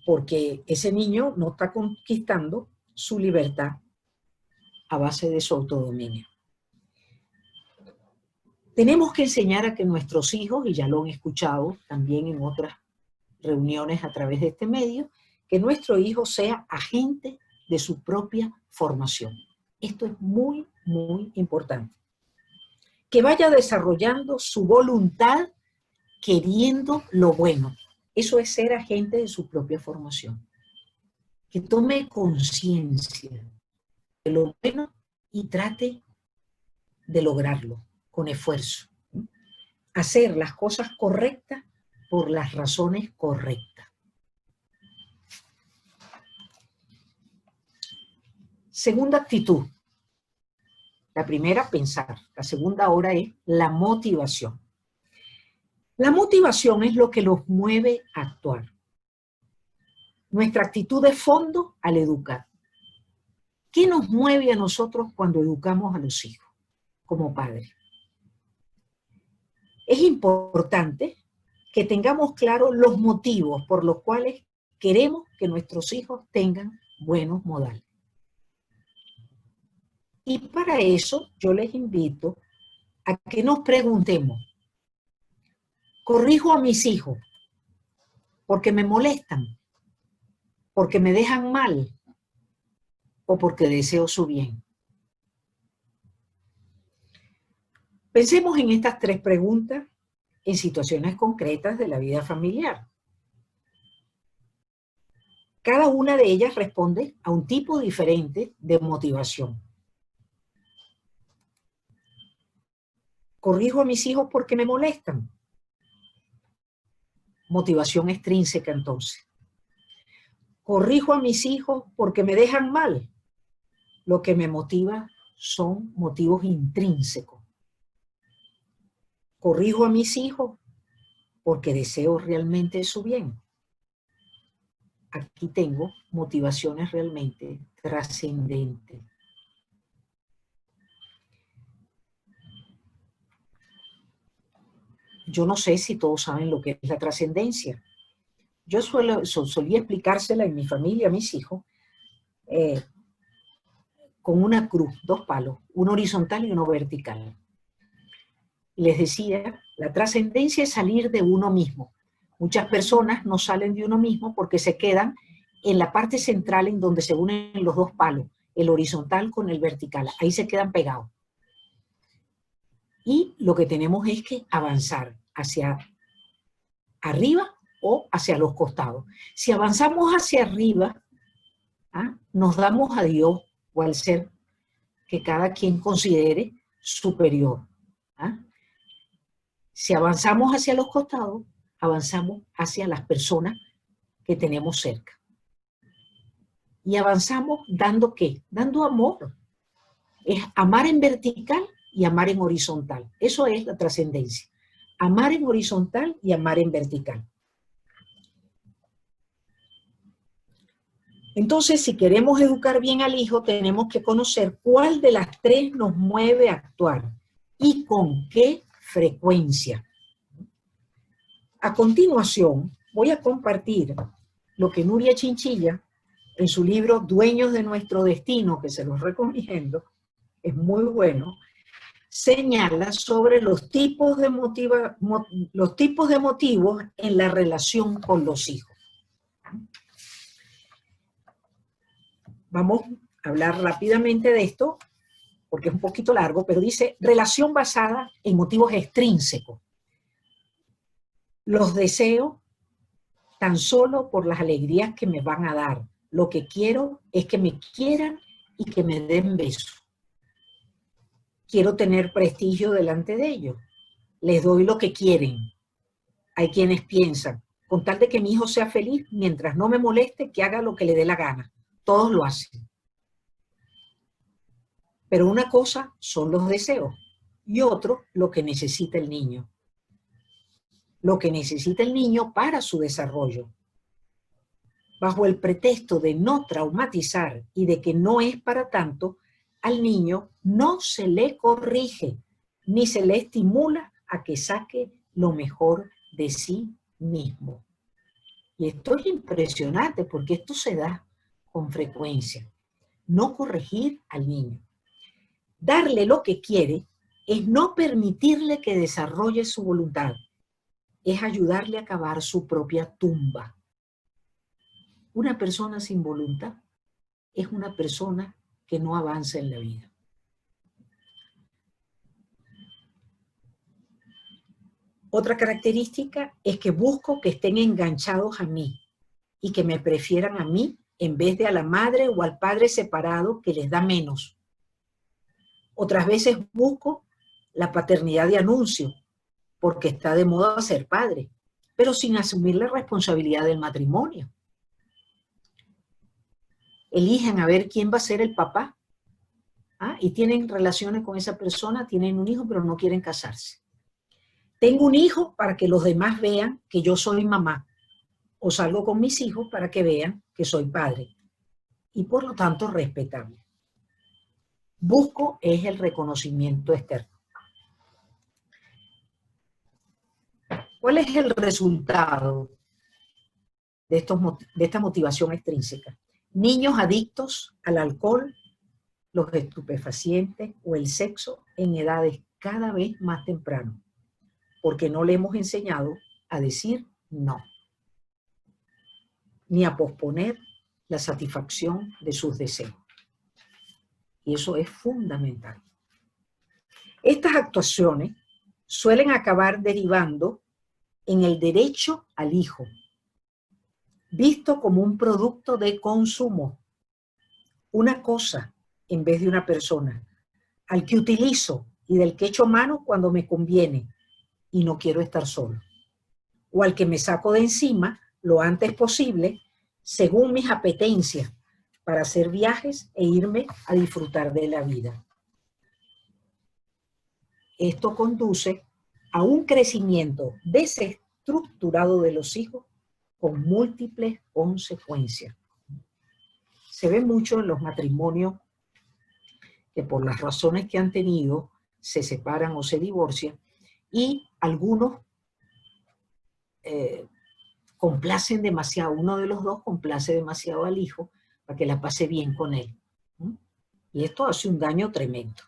porque ese niño no está conquistando su libertad a base de su autodominio. Tenemos que enseñar a que nuestros hijos, y ya lo han escuchado también en otras reuniones a través de este medio, que nuestro hijo sea agente de su propia formación. Esto es muy, muy importante. Que vaya desarrollando su voluntad queriendo lo bueno. Eso es ser agente de su propia formación. Que tome conciencia de lo bueno y trate de lograrlo con esfuerzo. Hacer las cosas correctas por las razones correctas. Segunda actitud. La primera, pensar. La segunda ahora es la motivación. La motivación es lo que los mueve a actuar. Nuestra actitud de fondo al educar. ¿Qué nos mueve a nosotros cuando educamos a los hijos como padres? Es importante que tengamos claros los motivos por los cuales queremos que nuestros hijos tengan buenos modales. Y para eso yo les invito a que nos preguntemos, ¿corrijo a mis hijos porque me molestan, porque me dejan mal o porque deseo su bien? Pensemos en estas 3 preguntas en situaciones concretas de la vida familiar. Cada una de ellas responde a un tipo diferente de motivación. ¿Corrijo a mis hijos porque me molestan? Motivación extrínseca entonces. ¿Corrijo a mis hijos porque me dejan mal? Lo que me motiva son motivos intrínsecos. ¿Corrijo a mis hijos porque deseo realmente su bien? Aquí tengo motivaciones realmente trascendentes. Yo no sé si todos saben lo que es la trascendencia. Yo solía explicársela en mi familia a mis hijos con una cruz, 2 palos, uno horizontal y uno vertical. Les decía, la trascendencia es salir de uno mismo. Muchas personas no salen de uno mismo porque se quedan en la parte central en donde se unen los 2 palos, el horizontal con el vertical. Ahí se quedan pegados. Y lo que tenemos es que avanzar hacia arriba o hacia los costados. Si avanzamos hacia arriba, nos damos a Dios o al ser que cada quien considere superior. Si avanzamos hacia los costados, avanzamos hacia las personas que tenemos cerca. Y avanzamos dando ¿qué? Dando amor. Es amar en vertical y amar en horizontal. Eso es la trascendencia. Amar en horizontal y amar en vertical. Entonces, si queremos educar bien al hijo, tenemos que conocer cuál de las 3 nos mueve a actuar y con qué frecuencia. A continuación, voy a compartir lo que Nuria Chinchilla, en su libro Dueños de Nuestro Destino, que se los recomiendo, es muy bueno, señala sobre los tipos de motivos en la relación con los hijos. Vamos a hablar rápidamente de esto, porque es un poquito largo, pero dice, relación basada en motivos extrínsecos. Los deseo tan solo por las alegrías que me van a dar. Lo que quiero es que me quieran y que me den besos. Quiero tener prestigio delante de ellos. Les doy lo que quieren. Hay quienes piensan, con tal de que mi hijo sea feliz, mientras no me moleste, que haga lo que le dé la gana. Todos lo hacen. Pero una cosa son los deseos y otro lo que necesita el niño. Lo que necesita el niño para su desarrollo. Bajo el pretexto de no traumatizar y de que no es para tanto, al niño no se le corrige ni se le estimula a que saque lo mejor de sí mismo. Y esto es impresionante porque esto se da con frecuencia. No corregir al niño. Darle lo que quiere es no permitirle que desarrolle su voluntad. Es ayudarle a cavar su propia tumba. Una persona sin voluntad es una persona que no avanza en la vida. Otra característica es que busco que estén enganchados a mí y que me prefieran a mí en vez de a la madre o al padre separado que les da menos. Otras veces busco la paternidad de anuncio porque está de moda ser padre, pero sin asumir la responsabilidad del matrimonio. Eligen a ver quién va a ser el papá. Y tienen relaciones con esa persona, tienen un hijo, pero no quieren casarse. Tengo un hijo para que los demás vean que yo soy mamá, o salgo con mis hijos para que vean que soy padre, y por lo tanto respetable. Busco es el reconocimiento externo. ¿Cuál es el resultado de esta motivación extrínseca? Niños adictos al alcohol, los estupefacientes o el sexo en edades cada vez más tempranas, porque no le hemos enseñado a decir no, ni a posponer la satisfacción de sus deseos. Y eso es fundamental. Estas actuaciones suelen acabar derivando en el derecho al hijo, visto como un producto de consumo, una cosa en vez de una persona, al que utilizo y del que echo mano cuando me conviene y no quiero estar solo, o al que me saco de encima lo antes posible según mis apetencias para hacer viajes e irme a disfrutar de la vida. Esto conduce a un crecimiento desestructurado de los hijos con múltiples consecuencias. Se ve mucho en los matrimonios que por las razones que han tenido se separan o se divorcian, y algunos complacen demasiado, uno de los dos complace demasiado al hijo para que la pase bien con él. Y esto hace un daño tremendo.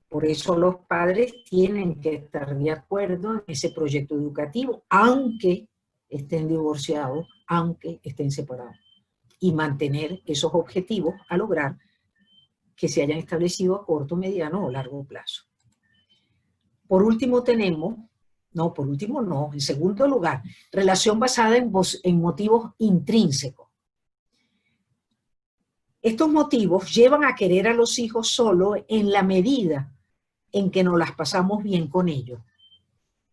Por eso los padres tienen que estar de acuerdo en ese proyecto educativo, aunque estén divorciados, aunque estén separados, y mantener esos objetivos a lograr que se hayan establecido a corto, mediano o largo plazo. Por último tenemos, en segundo lugar, relación basada en motivos intrínsecos. Estos motivos llevan a querer a los hijos solo en la medida en que nos las pasamos bien con ellos.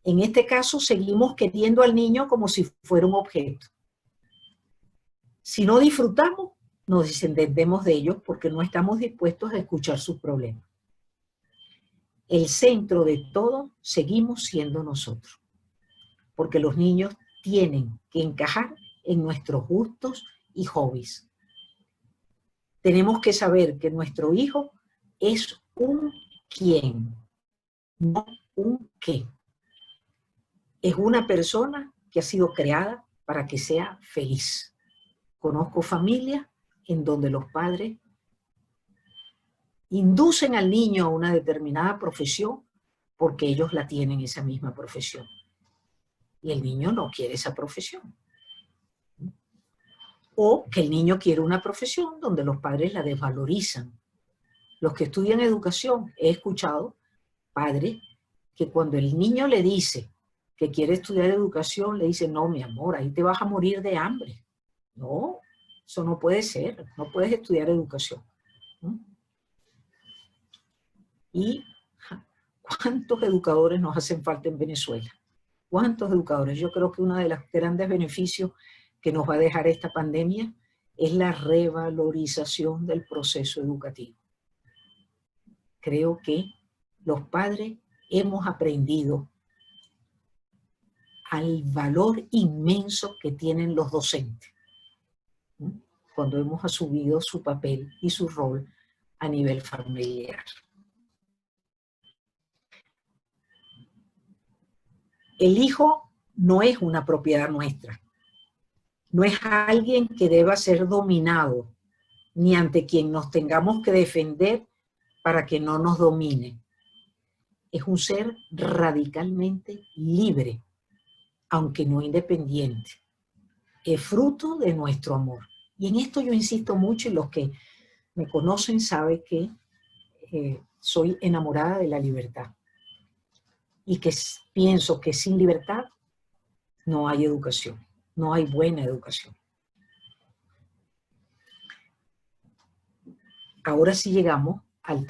En este caso, seguimos queriendo al niño como si fuera un objeto. Si no disfrutamos, nos desentendemos de ellos porque no estamos dispuestos a escuchar sus problemas. El centro de todo seguimos siendo nosotros, porque los niños tienen que encajar en nuestros gustos y hobbies. Tenemos que saber que nuestro hijo es un quién, no un qué. es una persona que ha sido creada para que sea feliz. Conozco familias en donde los padres inducen al niño a una determinada profesión porque ellos la tienen esa misma profesión. Y el niño no quiere esa profesión. O que el niño quiere una profesión donde los padres la desvalorizan. Los que estudian educación, he escuchado padres que cuando el niño le dice que quiere estudiar educación, le dice, no, mi amor, ahí te vas a morir de hambre. No, eso no puede ser, no puedes estudiar educación. ¿Y cuántos educadores nos hacen falta en Venezuela? ¿Cuántos educadores? Yo creo que uno de los grandes beneficios que nos va a dejar esta pandemia es la revalorización del proceso educativo. Creo que los padres hemos aprendido al valor inmenso que tienen los docentes, ¿no? Cuando hemos asumido su papel y su rol a nivel familiar. El hijo no es una propiedad nuestra, no es alguien que deba ser dominado, ni ante quien nos tengamos que defender para que no nos domine. Es un ser radicalmente libre, aunque no independiente. Es fruto de nuestro amor. Y en esto yo insisto mucho, y los que me conocen saben que soy enamorada de la libertad. Y que pienso que sin libertad no hay educación, no hay buena educación. Ahora sí llegamos al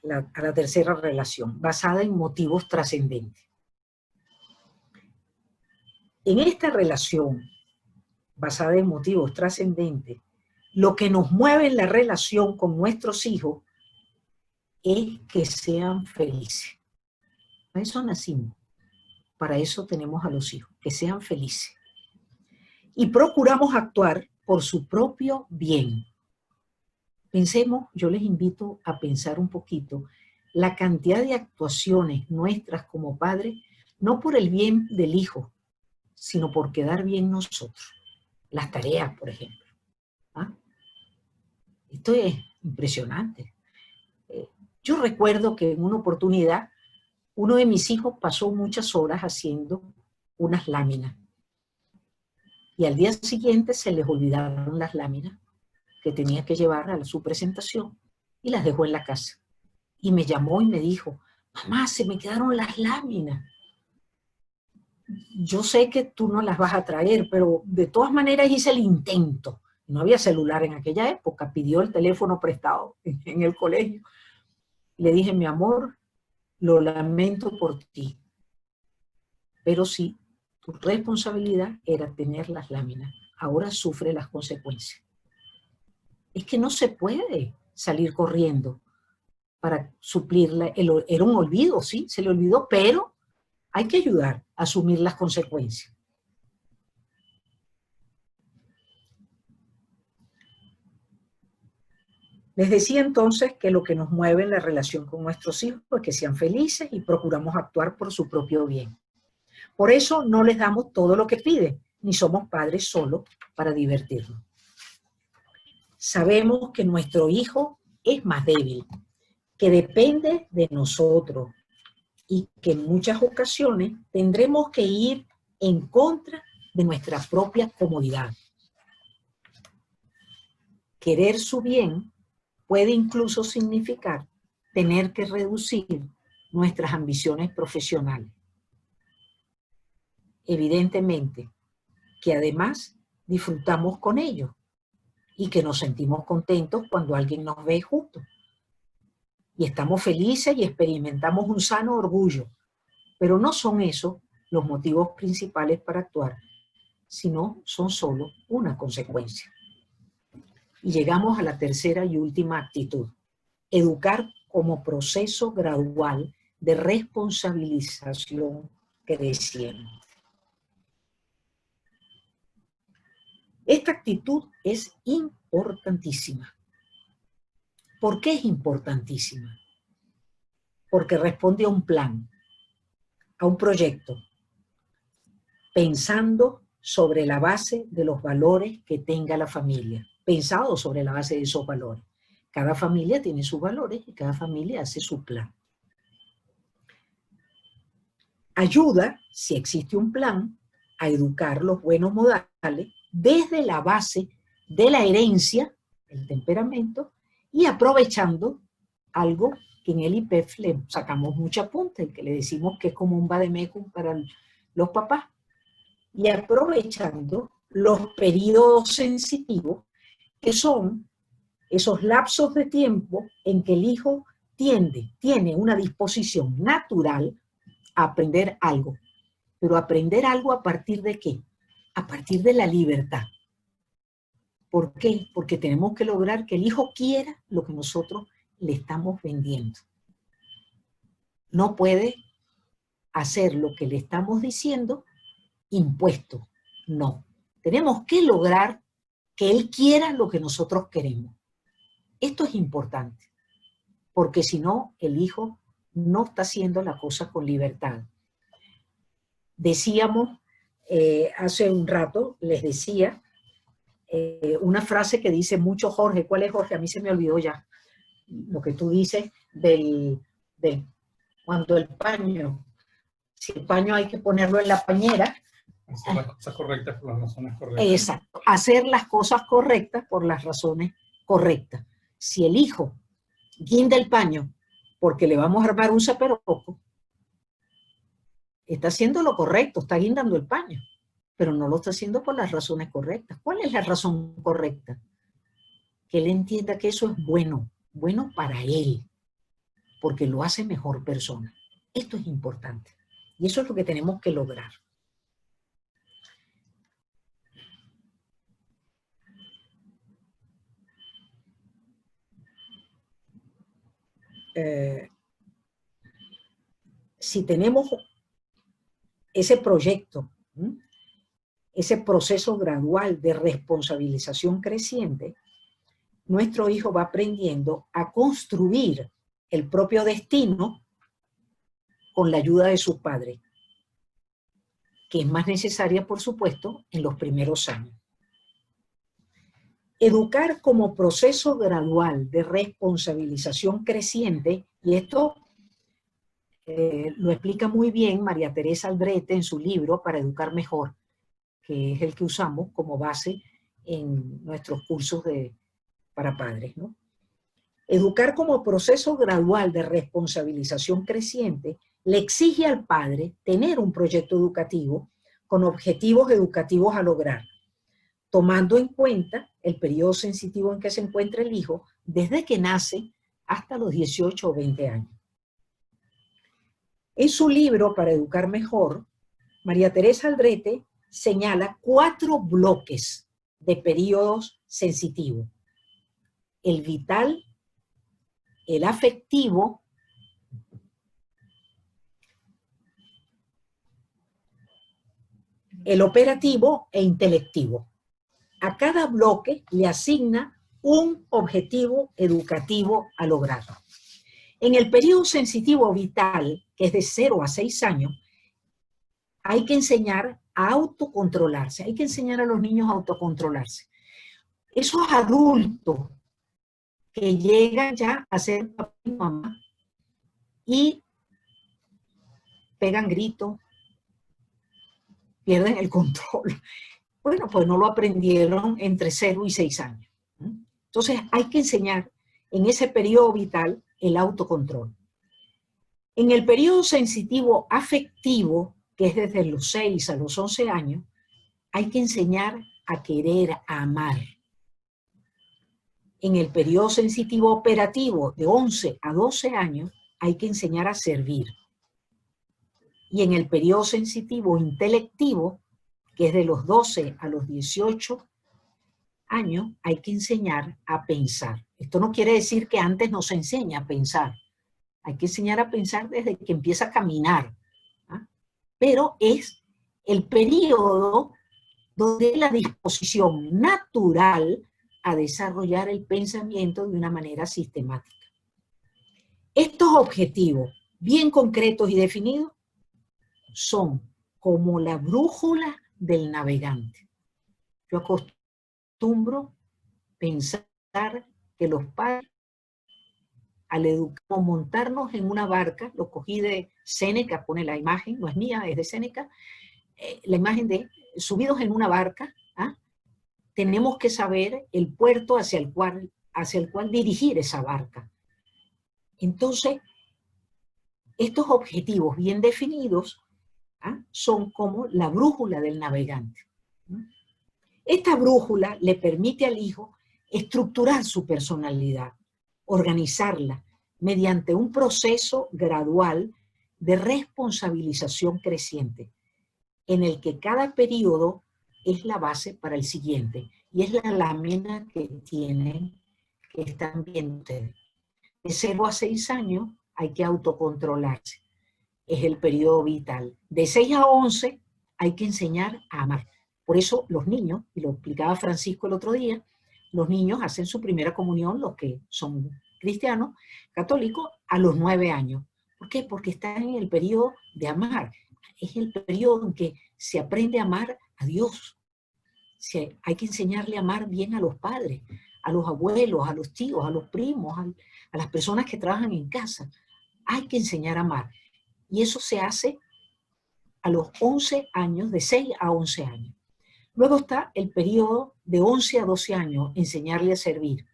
a la tercera relación, basada en motivos trascendentes. En esta relación, basada en motivos trascendentes, lo que nos mueve en la relación con nuestros hijos es que sean felices. Para eso nacimos, para eso tenemos a los hijos, que sean felices. Y procuramos actuar por su propio bien. Pensemos, yo les invito a pensar un poquito la cantidad de actuaciones nuestras como padres, no por el bien del hijo, sino por quedar bien nosotros. Las tareas, por ejemplo. ¿Ah? Esto es impresionante. Yo recuerdo que en una oportunidad uno de mis hijos pasó muchas horas haciendo unas láminas. Y al día siguiente se les olvidaron las láminas que tenía que llevar a su presentación y las dejó en la casa. Y me llamó y me dijo, mamá, se me quedaron las láminas. Yo sé que tú no las vas a traer, pero de todas maneras hice el intento. No había celular en aquella época, pidió el teléfono prestado en el colegio. Le dije, mi amor, lo lamento por ti, pero sí, tu responsabilidad era tener las láminas. Ahora sufre las consecuencias. Es que no se puede salir corriendo para suplirla. Era un olvido, sí, se le olvidó, pero hay que ayudar a asumir las consecuencias. Les decía entonces que lo que nos mueve en la relación con nuestros hijos es que sean felices y procuramos actuar por su propio bien. Por eso no les damos todo lo que piden, ni somos padres solo para divertirnos. Sabemos que nuestro hijo es más débil, que depende de nosotros y que en muchas ocasiones tendremos que ir en contra de nuestra propia comodidad. Querer su bien puede incluso significar tener que reducir nuestras ambiciones profesionales. Evidentemente que además disfrutamos con ellos y que nos sentimos contentos cuando alguien nos ve justo. Y estamos felices y experimentamos un sano orgullo, pero no son esos los motivos principales para actuar, sino son solo una consecuencia. Y llegamos a la tercera y última actitud: educar como proceso gradual de responsabilización creciente. Esta actitud es importantísima. ¿Por qué es importantísima? Porque responde a un plan. a un proyecto pensando sobre la base de los valores que tenga la familia, pensado sobre la base de esos valores. Cada familia tiene sus valores y cada familia hace su plan. Ayuda, si existe un plan, a educar los buenos modales desde la base de la herencia, el temperamento, y aprovechando algo que en el IPEF le sacamos mucha punta, y que le decimos que es como un vademecum para los papás, y aprovechando los periodos sensitivos, que son esos lapsos de tiempo en que el hijo tiene una disposición natural a aprender algo. Pero aprender algo ¿a partir de qué? A partir de la libertad. ¿Por qué? Porque tenemos que lograr que el hijo quiera lo que nosotros le estamos vendiendo. No puede hacer lo que le estamos diciendo impuesto. No. Tenemos que lograr que él quiera lo que nosotros queremos. Esto es importante, porque si no, el hijo no está haciendo la cosa con libertad. Decíamos, hace un rato, les decía, una frase que dice mucho Jorge. ¿Cuál es, Jorge? A mí se me olvidó ya. Lo que tú dices cuando el paño, si el paño hay que ponerlo en la pañera. Hacer las cosas correctas por las razones correctas. Exacto. Hacer las cosas correctas por las razones correctas. Si el hijo guinda el paño porque le vamos a armar un zaperoco, está haciendo lo correcto, está guindando el paño, pero no lo está haciendo por las razones correctas. ¿Cuál es la razón correcta? Que él entienda que eso es bueno, bueno para él, porque lo hace mejor persona. Esto es importante, y eso es lo que tenemos que lograr. Si tenemos ese proyecto, ese proceso gradual de responsabilización creciente, nuestro hijo va aprendiendo a construir el propio destino con la ayuda de sus padres, que es más necesaria, por supuesto, en los primeros años. Educar como proceso gradual de responsabilización creciente, y esto lo explica muy bien María Teresa Aldrete en su libro Para Educar Mejor, que es el que usamos como base en nuestros cursos para padres, ¿no? Educar como proceso gradual de responsabilización creciente le exige al padre tener un proyecto educativo con objetivos educativos a lograr, tomando en cuenta el periodo sensitivo en que se encuentra el hijo desde que nace hasta los 18 o 20 años. En su libro Para Educar Mejor, María Teresa Aldrete señala 4 bloques de periodos sensitivos: el vital, el afectivo, el operativo e intelectivo. A cada bloque le asigna un objetivo educativo a lograr. En el periodo sensitivo vital, que es de 0 a 6 años, hay que enseñar a autocontrolarse, hay que enseñar a los niños a autocontrolarse. Esos adultos que llegan ya a ser papá y mamá y pegan gritos, pierden el control. Bueno, pues no lo aprendieron entre 0 y 6 años. Entonces hay que enseñar en ese periodo vital el autocontrol. En el periodo sensitivo afectivo, que es desde los 6 a los 11 años, hay que enseñar a querer, a amar. En el periodo sensitivo operativo, de 11 a 12 años, hay que enseñar a servir. Y en el periodo sensitivo intelectivo, que es de los 12 a los 18 años, hay que enseñar a pensar. Esto no quiere decir que antes no se enseña a pensar. Hay que enseñar a pensar desde que empieza a caminar. ¿Ah? Pero es el periodo donde la disposición natural a desarrollar el pensamiento de una manera sistemática. Estos objetivos bien concretos y definidos son como la brújula del navegante. Yo acostumbro pensar que los padres, al educar, montarnos en una barca, lo cogí de Séneca, pone la imagen, no es mía, es de Séneca, la imagen de subidos en una barca, ¿ah? Tenemos que saber el puerto hacia el cual dirigir esa barca. Entonces, estos objetivos bien definidos, ¿ah?, son como la brújula del navegante. Esta brújula le permite al hijo estructurar su personalidad, organizarla mediante un proceso gradual de responsabilización creciente, en el que cada periodo es la base para el siguiente, y es la lámina que están viendo ustedes. De 0 a 6 años hay que autocontrolarse, es el periodo vital. De 6 a 11 hay que enseñar a amar. Por eso los niños, y lo explicaba Francisco el otro día, los niños hacen su primera comunión, los que son cristianos, católicos, a los 9 años. ¿Por qué? Porque están en el periodo de amar. Es el periodo en que se aprende a amar a Dios. Hay que enseñarle a amar bien a los padres, a los abuelos, a los tíos, a los primos, a las personas que trabajan en casa. Hay que enseñar a amar. Y eso se hace a los 11 años, de 6 a 11 años. Luego está el periodo de 11 a 12 años, enseñarle a servir.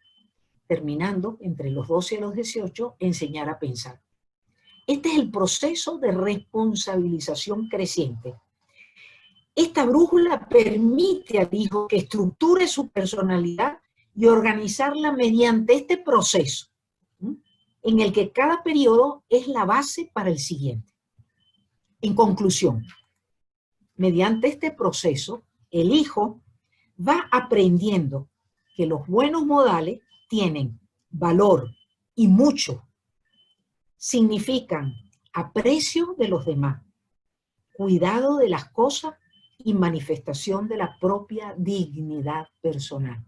Terminando, entre los 12 y los 18, enseñar a pensar. Este es el proceso de responsabilización creciente. Esta brújula permite al hijo que estructure su personalidad y organizarla mediante este proceso, en el que cada periodo es la base para el siguiente. En conclusión, mediante este proceso, el hijo va aprendiendo que los buenos modales tienen valor y mucho. Significan aprecio de los demás, cuidado de las cosas y manifestación de la propia dignidad personal.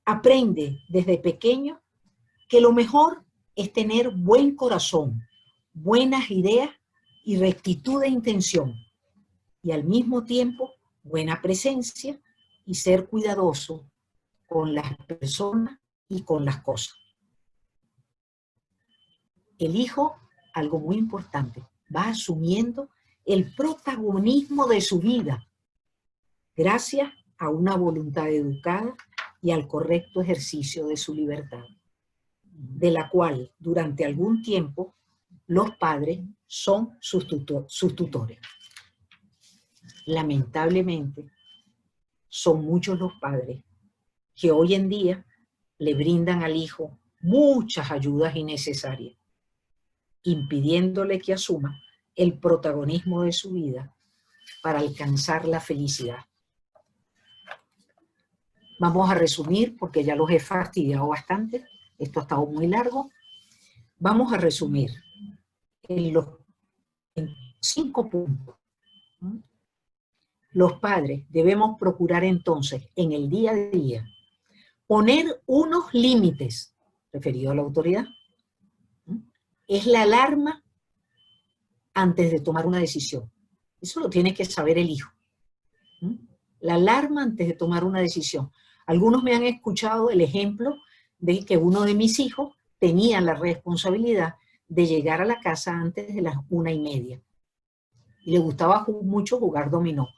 Aprende desde pequeño que lo mejor es tener buen corazón, buenas ideas y rectitud de intención, y al mismo tiempo buena presencia y ser cuidadoso con las personas y con las cosas. El hijo, algo muy importante, va asumiendo el protagonismo de su vida gracias a una voluntad educada y al correcto ejercicio de su libertad, de la cual durante algún tiempo los padres son sus tutores. Lamentablemente, son muchos los padres que hoy en día le brindan al hijo muchas ayudas innecesarias, impidiéndole que asuma el protagonismo de su vida para alcanzar la felicidad. Vamos a resumir, porque ya los he fastidiado bastante, esto ha estado muy largo. Vamos a resumir en 5 puntos. Los padres debemos procurar entonces, en el día a día, poner unos límites, referido a la autoridad. Es la alarma antes de tomar una decisión. Eso lo tiene que saber el hijo. La alarma antes de tomar una decisión. Algunos me han escuchado el ejemplo de que uno de mis hijos tenía la responsabilidad de llegar a la casa antes de las 1:30. Y le gustaba mucho jugar dominó.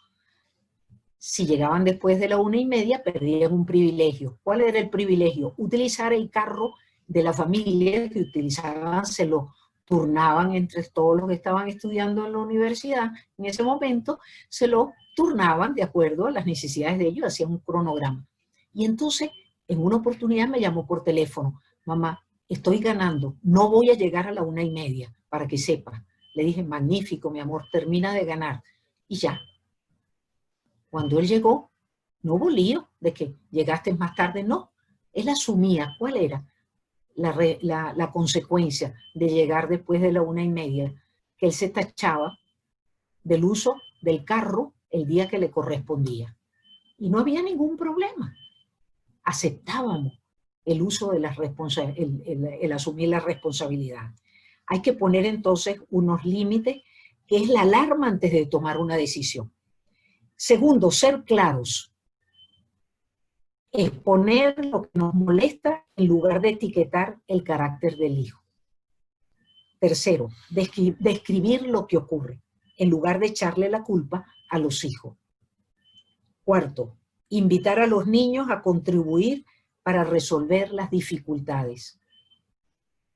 Si llegaban después de la 1:30, perdían un privilegio. ¿Cuál era el privilegio? Utilizar el carro de la familia que utilizaban, se lo turnaban entre todos los que estaban estudiando en la universidad. En ese momento se lo turnaban de acuerdo a las necesidades de ellos, hacían un cronograma. Y entonces, en una oportunidad me llamó por teléfono: mamá, estoy ganando, no voy a llegar a la 1:30, para que sepa. Le dije: magnífico, mi amor, termina de ganar. Y ya. Cuando él llegó, no hubo lío de que llegaste más tarde, no. Él asumía cuál era la consecuencia de llegar después de la 1:30, que él se tachaba del uso del carro el día que le correspondía. Y no había ningún problema. Aceptábamos el uso de el asumir la responsabilidad. Hay que poner entonces unos límites que es la alarma antes de tomar una decisión. Segundo, ser claros. Exponer lo que nos molesta en lugar de etiquetar el carácter del hijo. Tercero, describir lo que ocurre, en lugar de echarle la culpa a los hijos. Cuarto, invitar a los niños a contribuir para resolver las dificultades.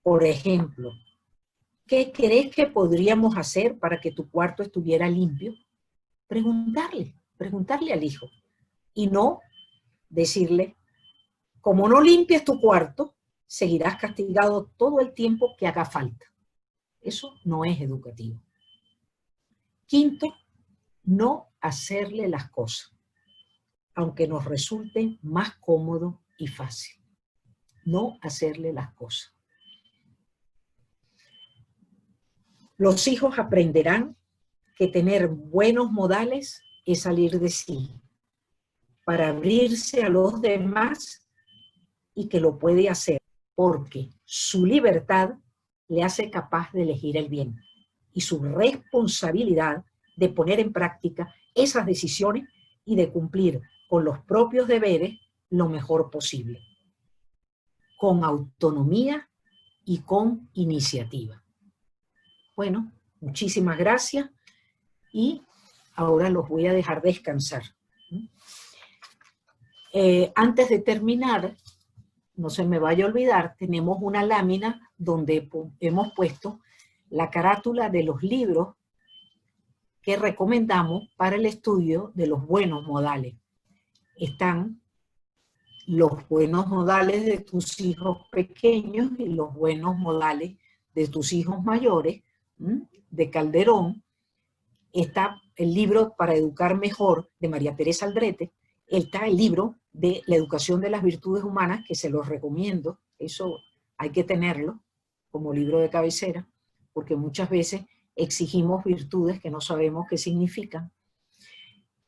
Por ejemplo, ¿qué crees que podríamos hacer para que tu cuarto estuviera limpio? Preguntarle al hijo. Y no decirle, como no limpies tu cuarto, seguirás castigado todo el tiempo que haga falta. Eso no es educativo. Quinto, no hacerle las cosas, aunque nos resulte más cómodo y fácil. No hacerle las cosas. Los hijos aprenderán que tener buenos modales es salir de sí, para abrirse a los demás y que lo puede hacer, porque su libertad le hace capaz de elegir el bien y su responsabilidad de poner en práctica esas decisiones y de cumplir con los propios deberes lo mejor posible, con autonomía y con iniciativa. Bueno, muchísimas gracias y ahora los voy a dejar descansar. Antes de terminar, no se me vaya a olvidar, tenemos una lámina donde hemos puesto la carátula de los libros que recomendamos para el estudio de los buenos modales. Están los buenos modales de tus hijos pequeños y los buenos modales de tus hijos mayores, de Calderón. Está el libro Para Educar Mejor, de María Teresa Aldrete. Está el libro de La Educación de las Virtudes Humanas, que se los recomiendo. Eso hay que tenerlo como libro de cabecera, porque muchas veces exigimos virtudes que no sabemos qué significan.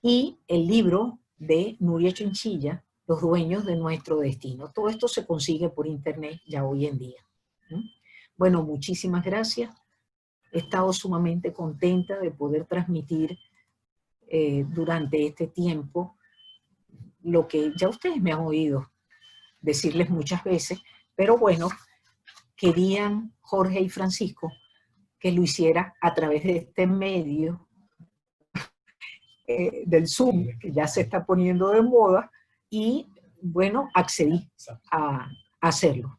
Y el libro de Nuria Chinchilla, Los Dueños de Nuestro Destino. Todo esto se consigue por internet ya hoy en día. Bueno, muchísimas gracias. He estado sumamente contenta de poder transmitir durante este tiempo lo que ya ustedes me han oído decirles muchas veces, pero bueno, querían Jorge y Francisco que lo hiciera a través de este medio del Zoom, que ya se está poniendo de moda, y bueno, accedí a hacerlo.